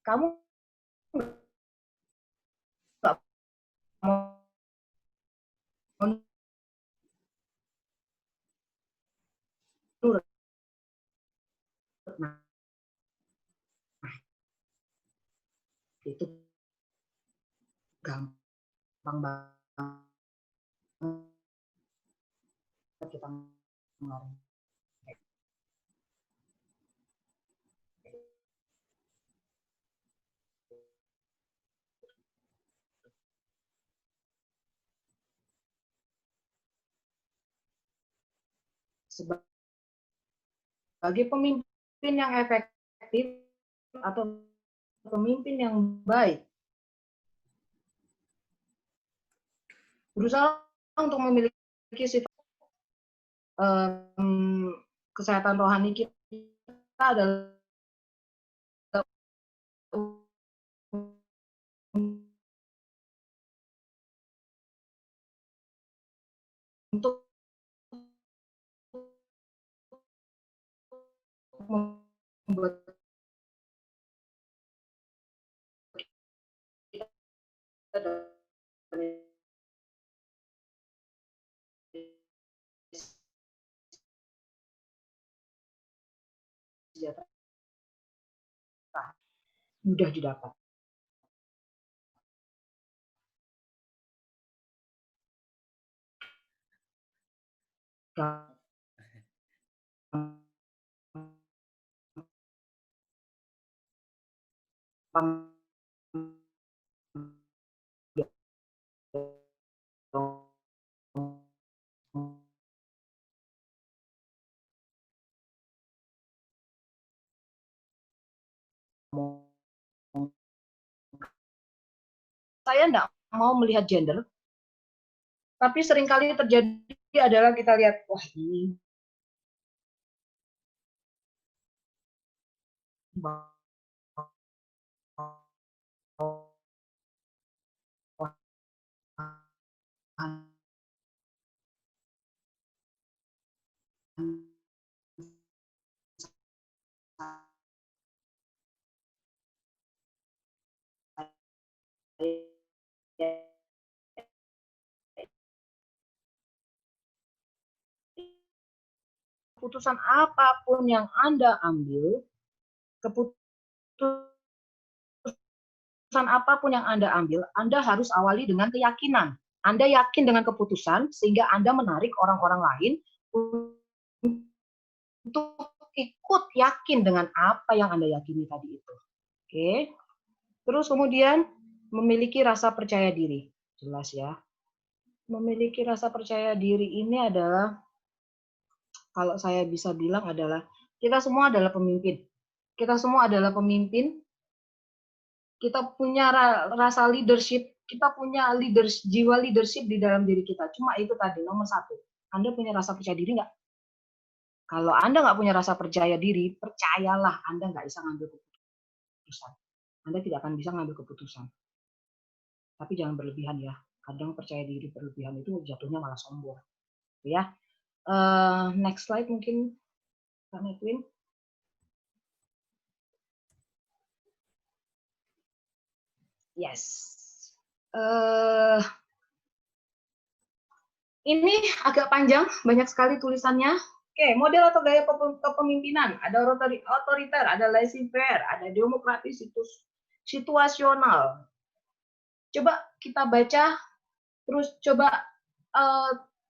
Kamu nggak mau nurut. Nah, itu gampang banget kita ngomong. Sebagai pemimpin yang efektif atau pemimpin yang baik, berusaha untuk memiliki sifat kesehatan rohani kita adalah untuk membuat kita sejahtera, mudah didapat. Saya enggak mau melihat gender, tapi seringkali terjadi adalah kita lihat, wah ini keputusan apapun yang Anda ambil, keputusan apapun yang Anda ambil, Anda harus awali dengan keyakinan. Anda yakin dengan keputusan, sehingga Anda menarik orang-orang lain untuk ikut yakin dengan apa yang Anda yakini tadi itu. Oke. Terus kemudian memiliki rasa percaya diri. Jelas ya. Memiliki rasa percaya diri ini adalah, kalau saya bisa bilang adalah, kita semua adalah pemimpin. Kita semua adalah pemimpin. Kita punya rasa leadership, kita punya jiwa leadership di dalam diri kita. Cuma itu tadi, nomor satu. Anda punya rasa percaya diri nggak? Kalau Anda nggak punya rasa percaya diri, percayalah Anda nggak bisa ngambil keputusan. Anda tidak akan bisa ngambil keputusan. Tapi jangan berlebihan ya. Kadang percaya diri berlebihan itu jatuhnya malah sombong. Ya. Next slide mungkin, Kak Edwin. Yes. Ini agak panjang, banyak sekali tulisannya. Oke, model atau gaya kepemimpinan. Ada otoriter, ada laissez-faire, ada demokratis, situasional. Coba kita baca, terus coba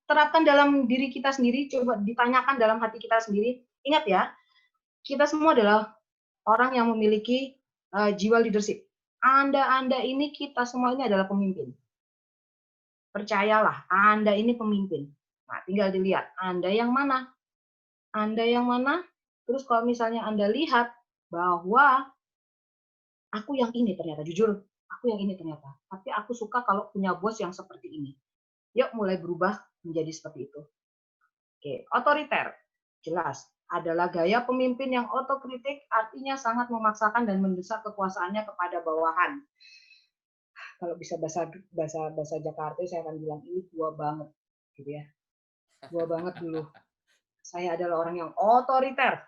terapkan dalam diri kita sendiri, coba ditanyakan dalam hati kita sendiri. Ingat ya, kita semua adalah orang yang memiliki jiwa leadership. Anda ini, kita semua ini adalah pemimpin. Percayalah, Anda ini pemimpin. Nah, tinggal dilihat, Anda yang mana? Anda yang mana? Terus kalau misalnya Anda lihat bahwa aku yang ini ternyata, jujur, aku yang ini ternyata. Tapi aku suka kalau punya bos yang seperti ini. Yuk mulai berubah menjadi seperti itu. Oke, otoriter. Jelas, adalah gaya pemimpin yang otokritik, artinya sangat memaksakan dan mendesak kekuasaannya kepada bawahan. Kalau bisa bahasa Jakarta, saya akan bilang ini gua banget, gitu ya. Gua banget dulu. Saya adalah orang yang otoriter.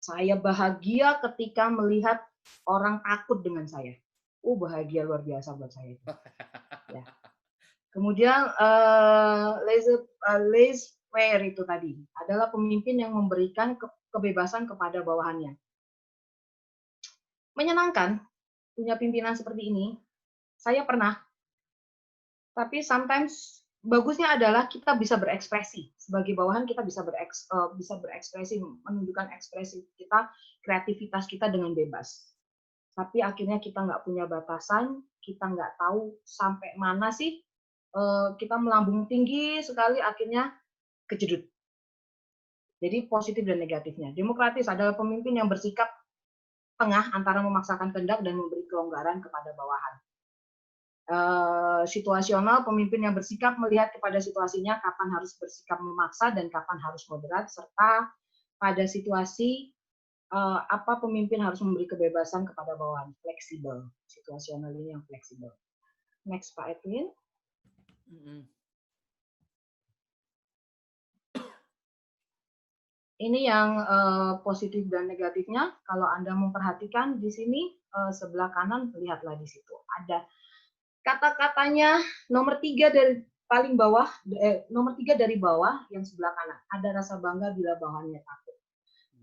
Saya bahagia ketika melihat orang takut dengan saya. Bahagia luar biasa buat saya itu. Ya. Kemudian laissez-faire itu tadi adalah pemimpin yang memberikan kebebasan kepada bawahannya. Menyenangkan punya pimpinan seperti ini. Saya pernah, tapi sometimes bagusnya adalah kita bisa berekspresi. Sebagai bawahan kita bisa berekspresi, menunjukkan ekspresi kita, kreativitas kita dengan bebas. Tapi akhirnya kita nggak punya batasan, kita nggak tahu sampai mana sih kita melambung tinggi sekali, akhirnya kejedut. Jadi positif dan negatifnya. Demokratis adalah pemimpin yang bersikap tengah antara memaksakan kehendak dan memberi kelonggaran kepada bawahan. Situasional, pemimpin yang bersikap melihat kepada situasinya kapan harus bersikap memaksa dan kapan harus moderat, serta pada situasi apa pemimpin harus memberi kebebasan kepada bawahan. Fleksibel. Situasional ini yang fleksibel. Next, Pak Edwin. Ini yang positif dan negatifnya. Kalau Anda memperhatikan di sini sebelah kanan, lihatlah di situ ada kata-katanya nomor 3 dari paling bawah, nomor 3 dari bawah yang sebelah kanan. Ada rasa bangga bila bawahannya takut.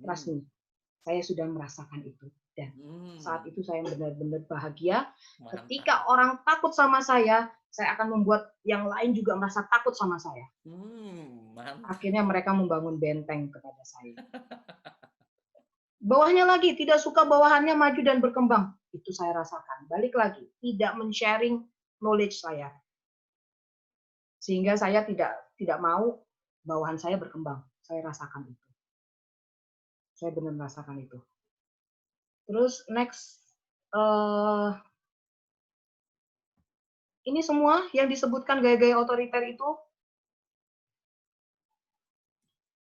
Trust me, saya sudah merasakan itu. Dan saat itu saya benar-benar bahagia. Ketika orang takut sama saya akan membuat yang lain juga merasa takut sama saya. Akhirnya mereka membangun benteng kepada saya. Bawahnya lagi, tidak suka bawahannya maju dan berkembang. Itu saya rasakan. Balik lagi, tidak men-sharing knowledge saya. Sehingga saya tidak mau bawahan saya berkembang. Saya rasakan itu. Saya benar merasakan itu. Terus next, ini semua yang disebutkan gaya-gaya otoriter itu,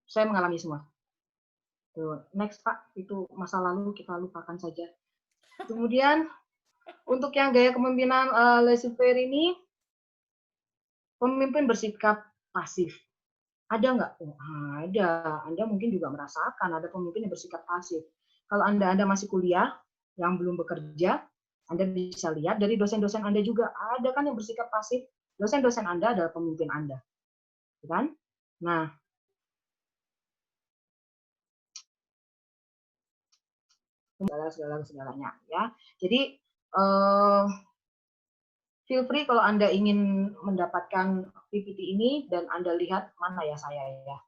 saya mengalami semua. Next, Pak, itu masa lalu kita lupakan saja. Kemudian, untuk yang gaya kepemimpinan laissez-faire ini, pemimpin bersikap pasif. Ada nggak? Ada. Anda mungkin juga merasakan ada pemimpin yang bersikap pasif. Kalau Anda masih kuliah, yang belum bekerja, Anda bisa lihat dari dosen-dosen Anda juga, ada kan yang bersikap pasif. Dosen-dosen Anda adalah pemimpin Anda. Kan? Nah, segalanya ya. Jadi feel free kalau Anda ingin mendapatkan PPT ini dan Anda lihat mana ya saya ya.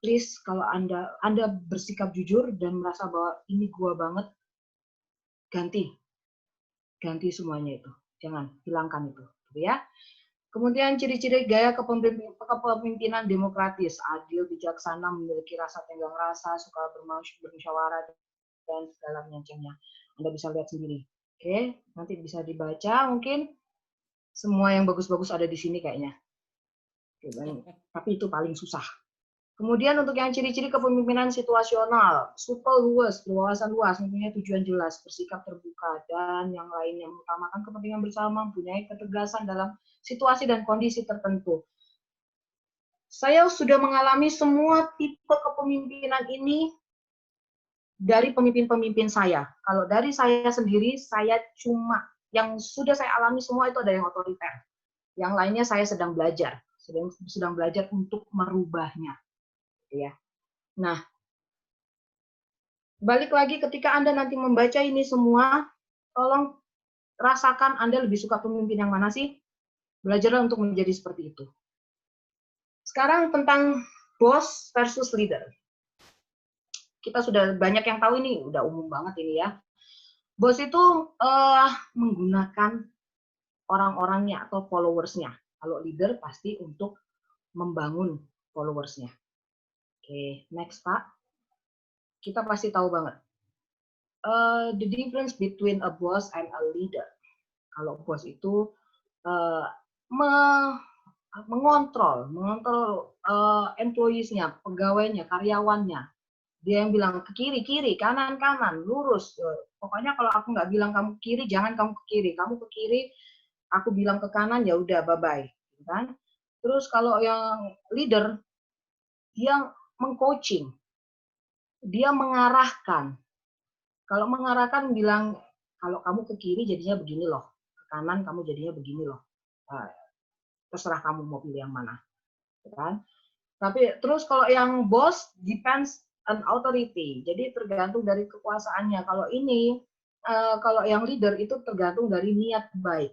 Please kalau Anda bersikap jujur dan merasa bahwa ini gua banget, ganti semuanya itu. Jangan hilangkan itu, gitu ya. Kemudian ciri-ciri gaya kepemimpinan demokratis, adil, bijaksana, memiliki rasa tenggang rasa, suka bermusyawarah dan segala macamnya. Anda bisa lihat sendiri. Oke, nanti bisa dibaca mungkin semua yang bagus-bagus ada di sini kayaknya. Tapi itu paling susah. Kemudian untuk yang ciri-ciri kepemimpinan situasional, supel luas, berwawasan luas, mempunyai tujuan jelas, bersikap terbuka, dan yang lain yang mengutamakan kepentingan bersama, mempunyai ketegasan dalam situasi dan kondisi tertentu. Saya sudah mengalami semua tipe kepemimpinan ini dari pemimpin-pemimpin saya. Kalau dari saya sendiri, saya cuma yang sudah saya alami semua itu ada yang otoriter. Yang lainnya saya sedang belajar untuk merubahnya. Ya. Nah, balik lagi ketika Anda nanti membaca ini semua, tolong rasakan Anda lebih suka pemimpin yang mana sih? Belajarlah untuk menjadi seperti itu. Sekarang tentang boss versus leader. Kita sudah banyak yang tahu ini, udah umum banget ini ya. Bos itu menggunakan orang-orangnya atau followers-nya. Kalau leader pasti untuk membangun followers-nya. Oke, next Pak. Kita pasti tahu banget. The difference between a boss and a leader. Kalau bos itu uh, mengontrol employees-nya, pegawainya, karyawannya. Dia yang bilang ke kiri, kiri, kanan, kanan, lurus. Pokoknya kalau aku nggak bilang kamu ke kiri, jangan kamu ke kiri. Kamu ke kiri, aku bilang ke kanan, ya udah, bye-bye. Kan? Terus kalau yang leader, dia mengcoaching, dia mengarahkan. Kalau mengarahkan bilang, kalau kamu ke kiri jadinya begini loh, ke kanan kamu jadinya begini loh. Terserah kamu mau pilih yang mana. Kan? Tapi terus kalau yang bos, depends on authority. Jadi tergantung dari kekuasaannya. Kalau ini, kalau yang leader itu tergantung dari niat baik.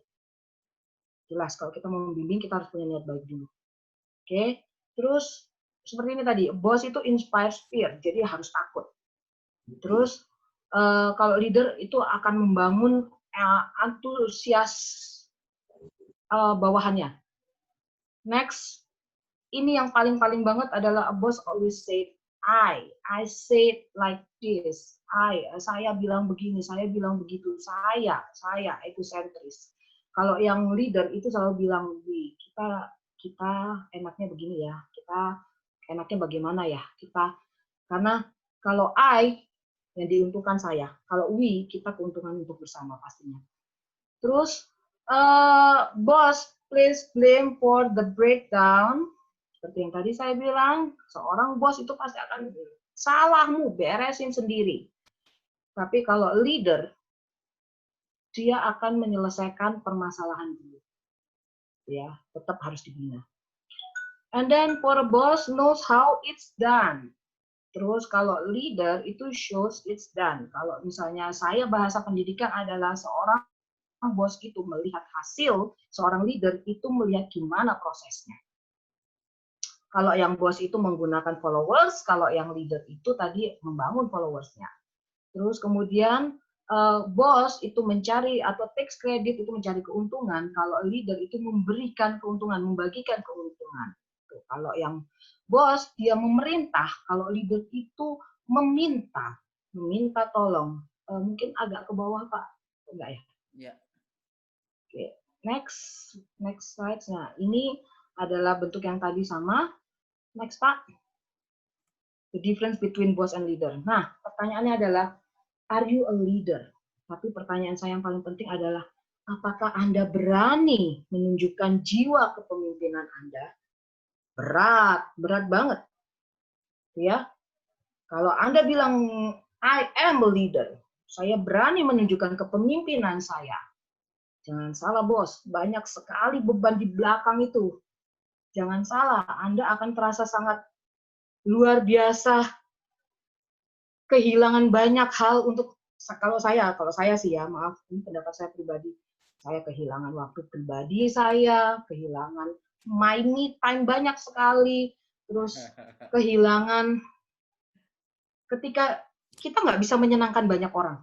Jelas, kalau kita mau membimbing, kita harus punya niat baik dulu. Oke, terus seperti ini tadi, bos itu inspire fear, jadi harus takut. Terus kalau leader itu akan membangun antusias bawahannya. Next, ini yang paling banget adalah a boss always say I say like this, saya bilang begini, saya bilang begitu, saya egosentris. Kalau yang leader itu selalu bilang, kita enaknya begini ya, kita enaknya bagaimana ya, kita, karena kalau yang diuntungkan saya, kalau kita keuntungan untuk bersama pastinya. Terus boss please blame for the breakdown. Seperti yang tadi saya bilang, seorang bos itu pasti akan salahmu beresin sendiri. Tapi kalau leader, dia akan menyelesaikan permasalahan dulu. Ya, tetap harus dibina. And then for a boss knows how it's done. Terus kalau leader itu shows it's done. Kalau misalnya saya bahasa pendidikan adalah seorang bos itu melihat hasil, seorang leader itu melihat gimana prosesnya. Kalau yang bos itu menggunakan followers, kalau yang leader itu tadi membangun followersnya. Terus kemudian bos itu mencari atau takes credit itu mencari keuntungan, kalau leader itu memberikan keuntungan, membagikan keuntungan. Kalau yang bos dia memerintah, kalau leader itu meminta tolong. Mungkin agak ke bawah Pak, enggak ya? Ya. Oke, next slide. Nah, ini adalah bentuk yang tadi sama. Next, Pak. The difference between boss and leader. Nah, pertanyaannya adalah, are you a leader? Tapi pertanyaan saya yang paling penting adalah, apakah Anda berani menunjukkan jiwa kepemimpinan Anda? Berat banget. Ya. Kalau Anda bilang, I am a leader, saya berani menunjukkan kepemimpinan saya. Jangan salah, bos. Banyak sekali beban di belakang itu. Jangan salah, Anda akan terasa sangat luar biasa, kehilangan banyak hal untuk, kalau saya sih ya, maaf, ini pendapat saya pribadi, saya kehilangan waktu pribadi saya, kehilangan my me time banyak sekali, terus kehilangan ketika kita nggak bisa menyenangkan banyak orang.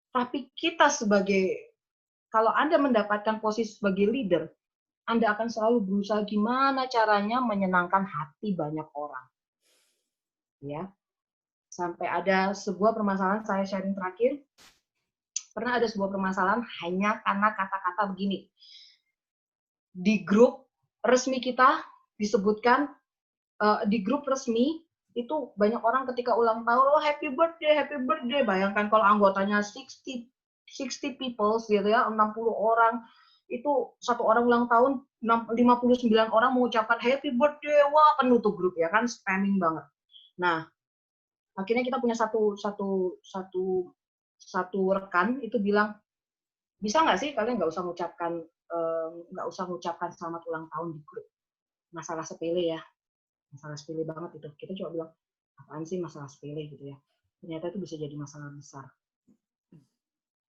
Tapi kita kalau Anda mendapatkan posisi sebagai leader, Anda akan selalu berusaha gimana caranya menyenangkan hati banyak orang. Ya. Sampai ada sebuah permasalahan, saya sharing terakhir. Pernah ada sebuah permasalahan hanya karena kata-kata begini. Di grup resmi kita disebutkan, di grup resmi itu banyak orang ketika ulang tahun, oh happy birthday. Bayangkan kalau anggotanya 60 people gitu ya, 60 orang. Itu satu orang ulang tahun, 59 orang mengucapkan happy birthday, wah penuh tuh grup ya kan, spamming banget. Nah, akhirnya kita punya satu rekan itu bilang, bisa nggak sih kalian nggak usah mengucapkan selamat ulang tahun di grup, masalah sepele ya, masalah sepele banget itu. Kita coba bilang, apaan sih masalah sepele gitu ya, ternyata itu bisa jadi masalah besar.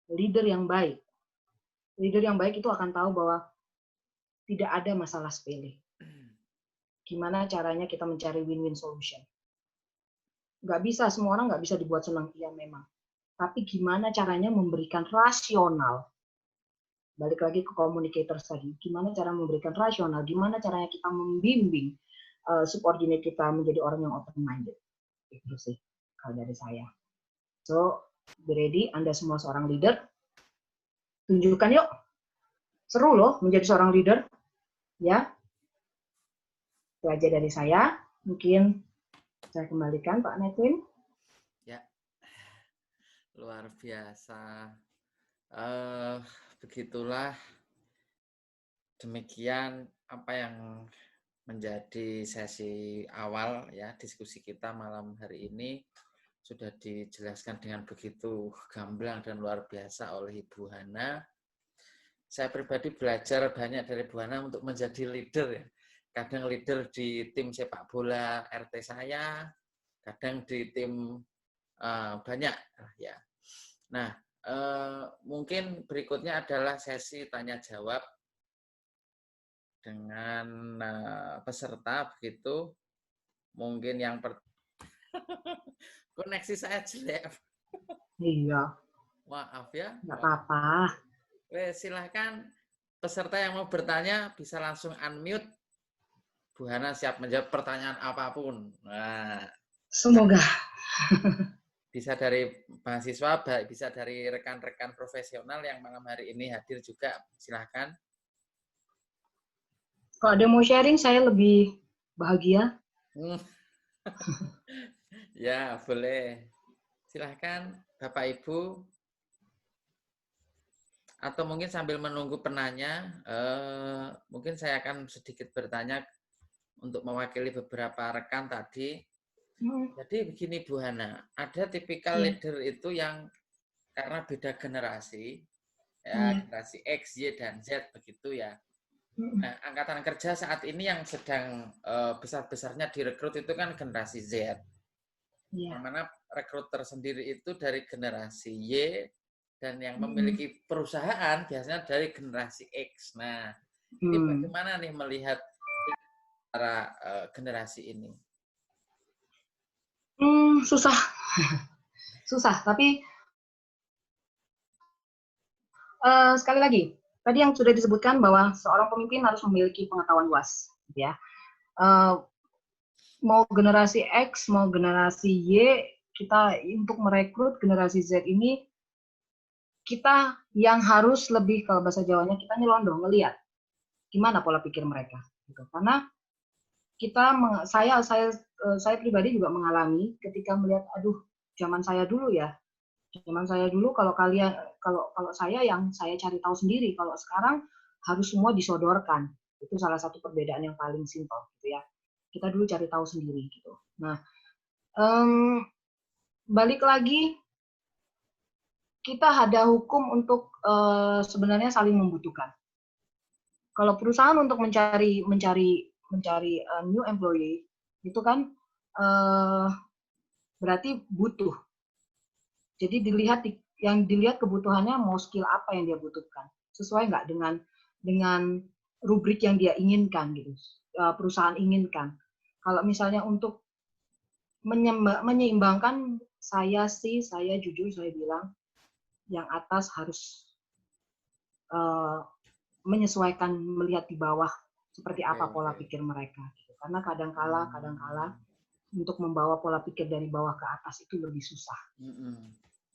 Leader yang baik itu akan tahu bahwa tidak ada masalah sepele. Gimana caranya kita mencari win-win solution. Nggak bisa, semua orang nggak bisa dibuat senang, iya memang. Tapi gimana caranya memberikan rasional. Balik lagi ke communicators tadi. Gimana cara memberikan rasional, gimana caranya kita membimbing subordinate kita menjadi orang yang open-minded. Itu sih kalau dari saya. So, be ready, Anda semua seorang leader. Tunjukkan yuk. Seru loh menjadi seorang leader. Ya, itu aja dari saya. Mungkin saya kembalikan Pak Netwin. Ya, luar biasa. Begitulah, demikian apa yang menjadi sesi awal ya diskusi kita malam hari ini, sudah dijelaskan dengan begitu gamblang dan luar biasa oleh Ibu Hana. Saya pribadi belajar banyak dari Bu Hana untuk menjadi leader ya. Kadang leader di tim sepak bola RT saya, kadang di tim banyak ya. Nah, mungkin berikutnya adalah sesi tanya jawab dengan peserta begitu. Mungkin yang koneksi saya jelek. Iya, Maaf ya. nggak apa-apa. Silahkan peserta yang mau bertanya bisa langsung unmute. Bu Hana siap menjawab pertanyaan apapun. Nah, Semoga. bisa dari mahasiswa, bisa dari rekan-rekan profesional yang malam hari ini hadir juga. Silahkan. Kalau ada yang mau sharing, saya lebih bahagia. Ya, boleh. Silahkan, Bapak Ibu. Atau mungkin sambil menunggu penanya, mungkin saya akan sedikit bertanya untuk mewakili beberapa rekan tadi. Jadi begini Bu Hana, ada tipikal leader itu yang karena beda generasi, ya generasi X, Y, dan Z begitu ya. Nah, angkatan kerja saat ini yang sedang besar-besarnya direkrut itu kan generasi Z. Yang mana rekruter sendiri itu dari generasi Y, dan yang memiliki perusahaan biasanya dari generasi X. Nah, ini bagaimana nih melihat para generasi ini? Susah. Susah, tapi sekali lagi, tadi yang sudah disebutkan bahwa seorang pemimpin harus memiliki pengetahuan luas, ya. Mau generasi X, mau generasi Y, kita untuk merekrut generasi Z ini, kita yang harus lebih, kalau bahasa Jawanya, kita nyelondong, ngelihat gimana pola pikir mereka. Gitu. Karena saya pribadi juga mengalami ketika melihat, aduh, zaman saya dulu ya, kalau saya yang saya cari tahu sendiri, kalau sekarang harus semua disodorkan. Itu salah satu perbedaan yang paling simpel gitu ya. Kita dulu cari tahu sendiri gitu. Nah, balik lagi, kita ada hukum untuk sebenarnya saling membutuhkan. Kalau perusahaan untuk mencari new employee itu kan berarti butuh. Jadi yang dilihat kebutuhannya, mau skill apa yang dia butuhkan, sesuai nggak dengan rubrik yang dia inginkan gitu, perusahaan inginkan. Kalau misalnya untuk menyeimbangkan, saya jujur saya bilang yang atas harus menyesuaikan, melihat di bawah seperti apa pola pikir mereka. Gitu. Karena kadang-kala untuk membawa pola pikir dari bawah ke atas itu lebih susah.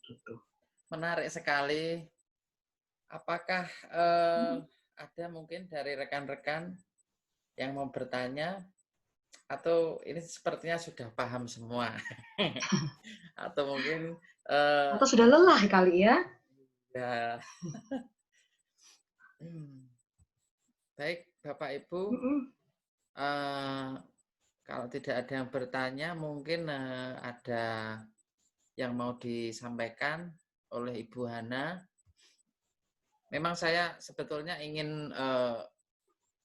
Gitu. Menarik sekali. Apakah ada mungkin dari rekan-rekan yang mau bertanya, atau ini sepertinya sudah paham semua? Atau mungkin atau sudah lelah kali ya? Ya. Baik, Bapak Ibu. Kalau tidak ada yang bertanya, mungkin ada yang mau disampaikan oleh Ibu Hana. Memang saya sebetulnya ingin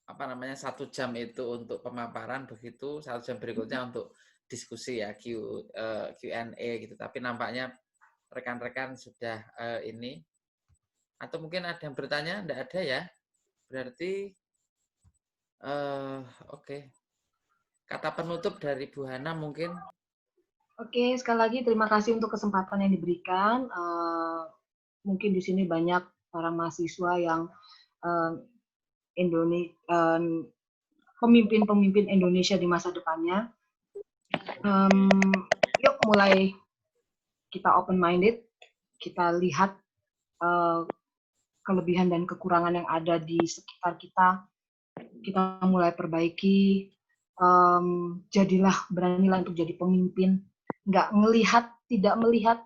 1 jam itu untuk pemaparan begitu, 1 jam berikutnya untuk diskusi ya, Q&A gitu. Tapi nampaknya rekan-rekan sudah ini. Atau mungkin ada yang bertanya? Tidak ada ya? Berarti oke. Kata penutup dari Bu Hana mungkin. Oke, sekali lagi terima kasih untuk kesempatan yang diberikan. Mungkin di sini banyak para mahasiswa yang pemimpin-pemimpin Indonesia di masa depannya. Yuk mulai kita open minded, kita lihat kelebihan dan kekurangan yang ada di sekitar kita, kita mulai perbaiki. Jadilah, beranilah untuk jadi pemimpin. Tidak melihat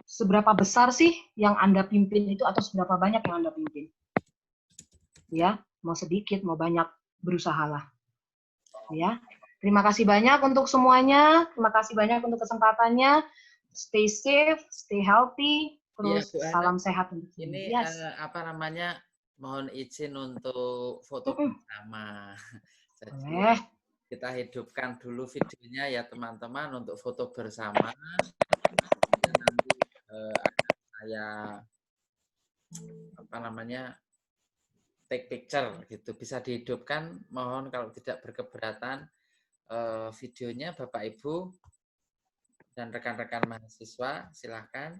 seberapa besar sih yang Anda pimpin itu atau seberapa banyak yang Anda pimpin. Ya, mau sedikit, mau banyak, berusahalah. Ya, terima kasih banyak untuk semuanya. Terima kasih banyak untuk kesempatannya. Stay safe, stay healthy. Iya, Terus Bu Hana. salam sehat untuk semua. Ini Yes. apa namanya? Mohon izin untuk foto bersama. Jadi Boleh. kita hidupkan dulu videonya ya teman-teman untuk foto bersama. Dan nanti akan saya apa namanya take picture gitu, bisa dihidupkan. Mohon kalau tidak berkeberatan videonya Bapak Ibu dan rekan-rekan mahasiswa silahkan.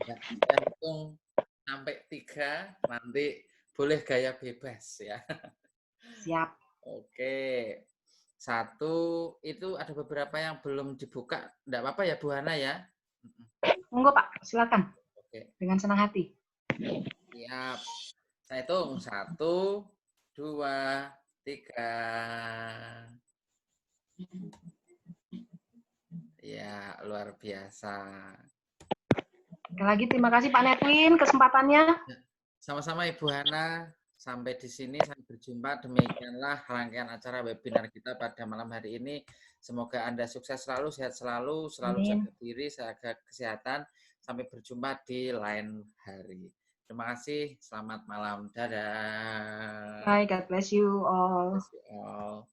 Saya hitung sampai 3, nanti boleh gaya bebas ya. Siap. Oke. 1, itu ada beberapa yang belum dibuka. Enggak apa-apa ya Bu Hana ya? Monggo Pak, silakan. Oke. Dengan senang hati. Siap. Saya hitung 1, 2, 3. Ya, luar biasa. Sekali lagi terima kasih Pak Netwin kesempatannya. Sama-sama Ibu Hana. Sampai di sini saya berjumpa. Demikianlah rangkaian acara webinar kita pada malam hari ini. Semoga Anda sukses selalu, sehat selalu, selalu jaga diri, jaga kesehatan. Sampai berjumpa di lain hari. Terima kasih. Selamat malam. Dadah. Bye. God bless you all. Bless you all.